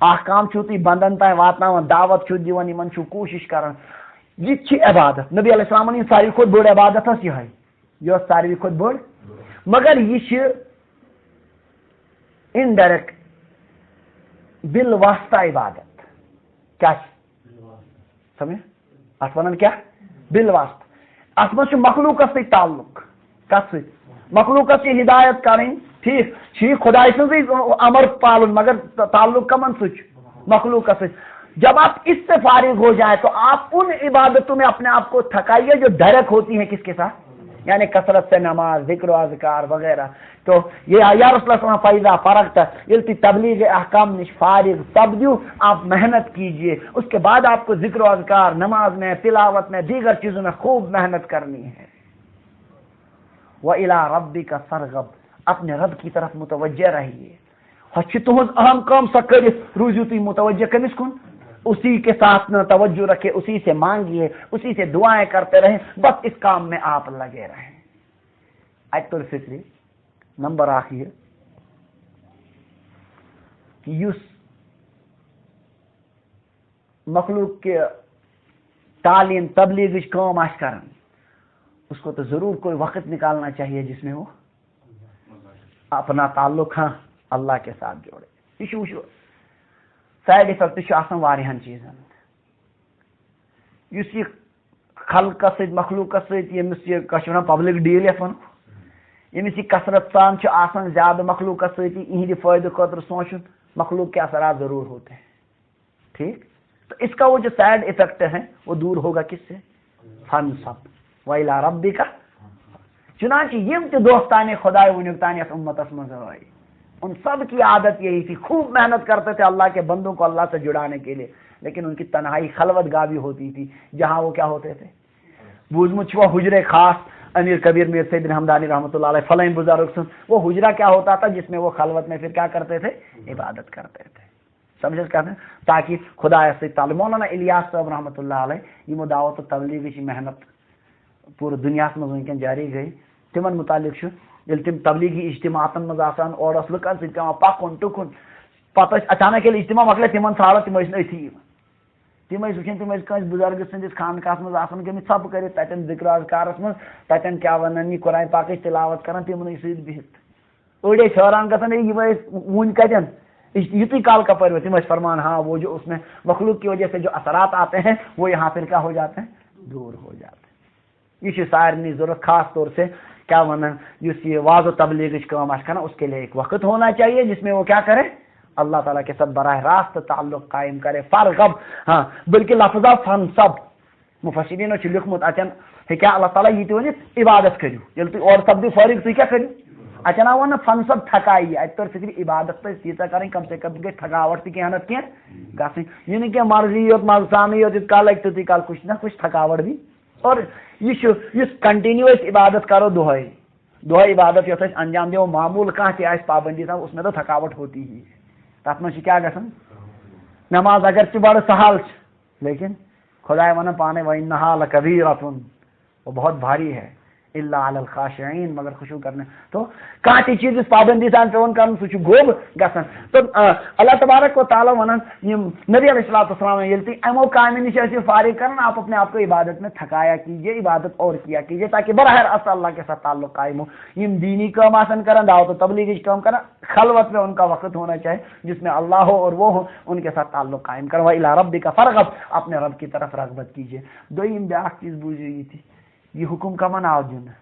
احکام چھو تھی بندن تائیں واتناون دعوت چھو دیون یمن چھو کوشش کرن. یہ چھ عبادت نبی علیہ السلام نے ساری کھت بڑ عبادت اس یہ یہ ساری کھت بڑ مگر یہ انڈائریکٹ بالواسطہ عبادت. کیا سمجھ ات ونان کیا بالواسطہ ات مجھ مخلوق سی تعلق کت سی مخلوق کی ہدایت کریں ٹھیک ٹھیک خدا سن امر پالن مگر تعلق کمن سچ مخلوق سے. جب آپ اس سے فارغ ہو جائیں تو آپ ان عبادتوں میں اپنے آپ کو تھکائیے جو ڈائریکٹ ہوتی ہیں کس کے ساتھ یعنی کثرت سے نماز ذکر و اذکار وغیرہ. تو یہ یا رسول اللہ فائدہ فرق تھا یہ تبلیغ احکام نش فارغ سپدو آپ محنت کیجئے. اس کے بعد آپ کو ذکر و اذکار نماز میں تلاوت میں دیگر چیزوں میں خوب محنت کرنی ہے. وَإِلَىٰ رَبِّكَ فَارْغَب اپنے رب کی طرف متوجہ رہیے. ہچ تہذ اہم کام سا کرت روزیو تھی متوجہ کمس کن اسی کے ساتھ نہ توجہ رکھے اسی سے مانگیے اسی سے دعائیں کرتے رہیں بس اس کام میں آپ لگے رہیں. آیت الفطری نمبر آخر کہ یس مخلوق کے تعلیم تبلیغ کام آش کرن اس کو تو ضرور کوئی وقت نکالنا چاہیے جس میں وہ اپنا تعلق ہاں اللہ کے ساتھ جوڑے. یہ سائڈ افیکٹ واریاہن چیزن اس یہ خلق مخلوق یمس یہ پبلک ڈیل یت ون یمس یہ کثرت سان زیادہ مخلوق سہد فائدہ خاطر سوچن مخلوق کے اثرات ضرور ہوتے ہیں. ٹھیک تو اس کا وہ جو سائڈ افیکٹ ہے وہ دور ہوگا کس سے فانصب وَإِلَىٰ رَبِّكَ. چنانچہ یم تہ دوستان خدا ونیک تان یس امتس مز آئی ان سب کی عادت یہی تھی خوب محنت کرتے تھے اللہ کے بندوں کو اللہ سے جڑانے کے لیے لیکن ان کی تنہائی خلوت گاہ بھی ہوتی تھی جہاں وہ کیا ہوتے تھے بوزمت وہ حجرے خاص امیر کبیر میر سید بن حمدانی رحمۃ اللہ علیہ فلاں بزرگ سن وہ حجرہ کیا ہوتا تھا جس میں وہ خلوت میں پھر کیا کرتے تھے عبادت کرتے تھے. سمجھ کہتے ہیں تاکہ خدا سے تعلق. مولانا الیاس صاحب رحمۃ اللہ علیہ یہ دعوت و تبلیغ کی محنت پورٕ دُنیاہَس منٛز وٕنکٮ۪ن جاری گٔے تِمن مُتعلِق چھُ ییٚلہِ تِم تبلیغی اجتماعاتن منٛز آسان اورٕ اوس لُکن سۭتۍ پٮ۪وان پکُن ٹُکُن پتہٕ ٲسۍ اچانک ییٚلہِ اجتماع مۄکلے تِمن ژھانڈان تِم ٲسۍ نہٕ أتھی یِوان تِم ٲسۍ وٕچھان تِم ٲسۍ کٲنٛسہِ بُزرگہٕ سٕنٛدِس خانقاہس منٛز آسان گٔمٕتۍ ژھۄپہٕ کٔرِتھ تتٮ۪ن ذِکر اذکارس منٛز تتٮ۪ن کیٛاہ وَنان یہِ قرآن پاکٕچ تِلاوت کران تِمنٕے سۭتۍ بِہِتھ أڑۍ ٲسۍ حٲران گژھان یِم ٲسۍ وُنہِ کتٮ۪ن یُتُے کال کپٲرۍ تِم ٲسۍ فرمان ہاں وہ جو اس میں مخلوق کی وجہ سے جو اثرات آتے ہیں وہ یہاں پھر کیا ہو جاتے ہیں دور ہو جاتے ہیں یہ چھُ سارنٕے ضروٗرت خاص طور سے کیا ونان یُس یہ واض و تبلیغٕچ کٲم آسہِ کران اس کے لیے ایک وقت ہونا چاہیے جس میں وہ کیا کرے اللہ تعالیٰ کے ساتھ براہ راست تعلق قائم کرے فرغب ہاں بلکہ لفظہ فنصب مفسرینو چھُ لیوکھمُت اتٮ۪ن ہیٚکیٛا اللہ تعالیٰ یہِ تہِ ؤنِتھ عبادت کٔرِو ییٚلہِ تُہۍ اورٕ سپدِو فٲرغ تُہۍ کیٛاہ کٔرِو اتٮ۪ن آو نہٕ فنصب تھکایی اتہِ تور فکرِ عبادت پزِ تیٖژاہ کَرٕنۍ کم سے کم گژھِ تھکاوٹ تہِ کینٛہہ نتہٕ کینٛہہ گژھٕنۍ یہِ نہٕ کینٛہہ مرضی یوت مزٕ سانٕے یوت یوت کال لگہِ تیُتُے کال کچھ نہ کچھ تھکاوٹ بھی اور یہ چھُ یُس کنٹِنیو أسۍ عبادت کرو دۄہے دۄہے عبادت یۄس أسۍ انجام دِمو معموٗل کانٛہہ تہِ آسہِ پابندی سان اس میں تو تھکاوٹ ہوتی ہی تتھ منٛز چھُ کیٛاہ گژھان نماز اگر تہِ بڑٕ سہل چھِ لیکن خداے ونان پانے وَإِنَّهَا لَكَبِيرَةٌ وہ بہت بھاری ہے الا علی الخاشعین مگر خشوع کرنے تو کانٛہہ تہِ چیٖز یُس پابندی سان پیوان کرُن سُہ چھُ گوٚب گژھان تو اللہ تبارک و تعالیٰ ونان یِم نبی علیہ الصلوۃ والسلام ییٚلہِ تُہۍ یِمو کامٮ۪ن نِش ٲسِو فارغ کران آپ اپنے آپ کو عبادت میں تھکایا کیجیے عبادت اور کیا کیجیے تاکہ براہ راست اللہ کے ساتھ تعلق قائم ہو یم دینی کام آسن کران دعوت و تبلیغ کام کران خلوت میں ان کا وقت ہونا چاہیے جس میں اللہ ہو اور وہ ہو ان کے ساتھ تعلق قائم کرو الی ربک فرغب اپنے رب کی طرف رغبت کیجیے دوٚیِم بیاکھ چیٖز بوٗزِو یہ حکم کمن آو دِنہٕ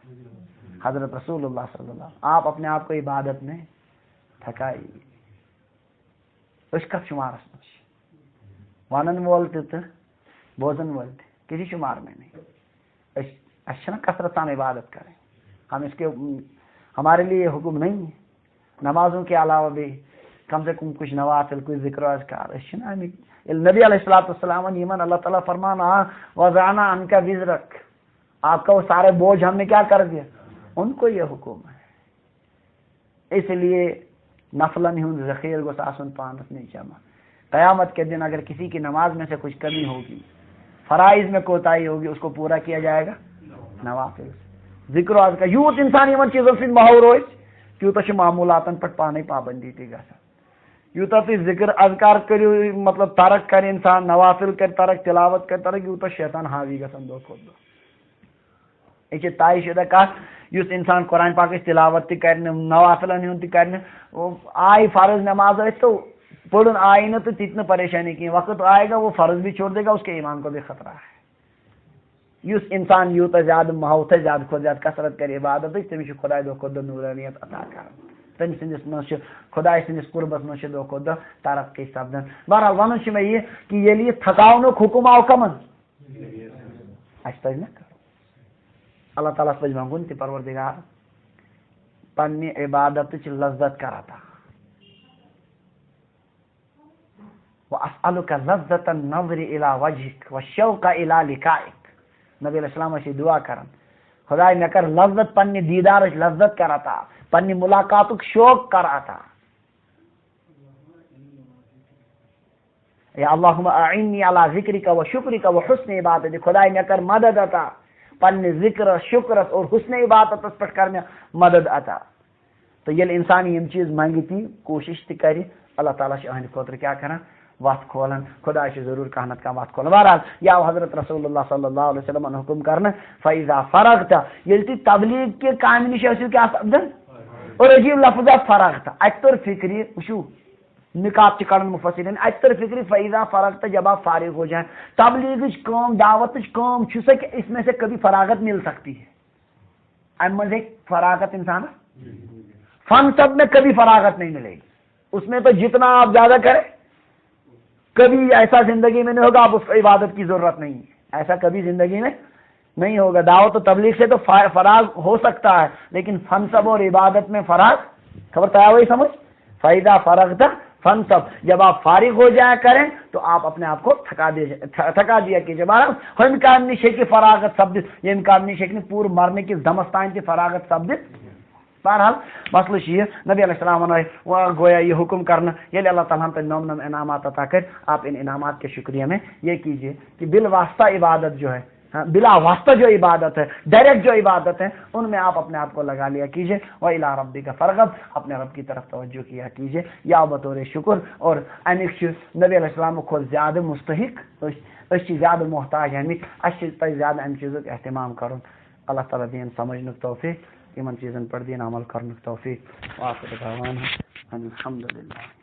حضرت رسول اللہ صلی اللہ آپ اپنے آپ کو عبادت میں تھکائیے أسۍ کتھ شمارس منٛز چھِ ونن وول تہِ تہٕ بوزن وول تہِ کسی شمار میں نہیں اَسہِ چھَنہ کثرت سان عبادت کریں ہم اس کے ہمارے لیے یہ حکم نہیں ہے نمازوں کے علاوہ بھی کم سے کم کچھ نوافل کچھ ذکر و اذکار أسۍ چھِنہ امیِکۍ نبی علیہ الصلوۃ والسلام یمن اللہ تعالیٰ فرمان وضعنا عنک وزرک آپ کا وہ سارے بوجھ ہم نے کیا کر دیا ان کو یہ حکم ہے اس لیے نفلن ہند ذخیر گوس آسن پانس نہیں جمع قیامت کے دن اگر کسی کی نماز میں سے کچھ کمی ہوگی فرائض میں کوتاہی ہوگی اس کو پورا کیا جائے گا نوافل سے ذکر و اذکار یوت انسان یمن چیزوں سے ماحول روز تیوتاہ معمولاتن پہ پانے پابندی تھی گژھان یوتاہ تھی ذکر اذکار کرو مطلب ترک کرے انسان نوافل کر ترک تلاوت کر ترک یوتاہ شیطان حاوی گژھان دۄہ کھۄتہٕ دۄہ یہ طے شدہ کت یُس انسان قرآن پاکٕچ تلاوت تہِ کرِ نہٕ نوافلن ہُنٛد تہِ کرِ نہٕ آئی فرض نماز ٲسۍ تو پڑھن آئی نہٕ تو تِتہِ نہٕ پریشانی کینٛہہ وقت آئے گا وہ فرض بھی چھوڑ دے گا اس کے ایمان کو بھی خطرہ ہے یُس انسان یوٗتاہ زیادٕ محوتہ زیادٕ کھۄتہٕ زیادٕ کثرت کرِ عبادتٕچ تٔمِس چھُ خۄداے دۄہ کھۄتہٕ دۄہ نوٗرانیت عطا کران تٔمۍ سٕنٛدِس منٛز چھُ خۄداے سٕنٛدِس قُربس منٛز چھُ دۄہ کھۄتہٕ دۄہ ترقی سپدان بہرحال ونُن چھُ مےٚ یہِ کہِ ییٚلہِ یہِ تھکاونُک حُکم آو کمن اَسہِ پزِ نہ اللہ تعالیٰ پزِ منگُن تہِ پروردگار پننہِ عبادتٕچ لذت کر عطا واسألُک لذة النظر الى وجهك والشوق الى لقائك نبی علیہ السلام ٲسۍ دعا کران خداے مےٚ کر لذت پننہِ دیدارٕچ لذت کر عطا پننہِ ملاقاتُک شوق کر عطا یا اللہم اعنی علی ذکرک و شکرک و حسن عبادتک خداے مےٚ کر مدد عطا پننہِ ذکرس شکرس اور حسن عبادتس پٮ۪ٹھ کر مےٚ مدد عطا تو ییٚلہِ انسان یِم چیٖز منگہِ تی کوٗشش تہِ کرِ اللہ تعالیٰ چھُ أہنٛدِ خٲطرٕ کیٛاہ کران وتھ کھولان خۄداے چھُ ضروٗر کانٛہہ نتہٕ کانٛہہ وتھ کھولان بہرحال یہِ آو حضرت رسول اللہ صلی اللہ علیہ وسلم حکم کرنہٕ فاذا فرغت ییٚلہِ تُہۍ تبلیغ کہِ کامہِ نِش ٲسِو کیٛاہ سپدان اور عجیب لفظ فرغت اتہِ توٚر فکرِ وٕچھِو نکات چھِ کڑان مفسرین اتہِ توٚر فکرِ فاذا فرغت جب آپ فارغ ہو جائیں تبلیغٕچ کٲم دعوتٕچ کٲم چھُ سا کہ اس میں سے کبھی فراغت مل سکتی ہے امہِ منٛز ہیٚکہِ فراغت انسانس فن سب میں کبھی فراغت نہیں ملے گی اس میں تو جتنا آپ زیادہ کریں کبھی ایسا زندگی میں نہیں ہوگا آپ اس کو عبادت کی ضرورت نہیں ہے ایسا کبھی زندگی میں نہیں ہوگا دعوت و تبلیغ سے تو فراغ ہو سکتا ہے لیکن فن سب اور عبادت میں فراغ خبر تیا وہی سمجھ فائدہ فرغت فن سب جب آپ فارغ ہو جایا کریں تو آپ اپنے آپ کو تھکا دیا کیجیے بہرحال ہم کام نش ہیٚکہِ فراغت سپدِتھ ییٚمہِ کام نش ہیٚکہِ نہٕ پوٗرٕ مرنہٕ کِس دمس تام تہِ فراغت سپدِتھ بہرحال مسئلہ یہ نبی علیہ السلام گویا یہ حکم کرنا یل اللہ تعالیٰ ہم نم نم انعامات عطا کر آپ ان انعامات کے شکریہ میں یہ کیجیے کہ بالواسطہ عبادت جو ہے بلا واسطہ جو عبادت ہے، ڈائریکٹ جو عبادت ہے، ان میں آپ اپنے آپ کو لگا لیا کیجئے. وَإِلَىٰ رَبِّكَ فَارْغَب، اپنے رب کی طرف توجہ کیا کیجئے یا بطور شکر. اور انک نبی علیہ السلام کو زیادہ مستحق، اچھی زیادہ محتاج ہمیں، اچھی پہ زیادہ ان چیزوں کا اہتمام کرن. اللہ تعالیٰ دین سمجھنک توفیق، یمن چیزن پر دین عمل کرنک توفیق. وآخر دعوانا ان الحمد للہ.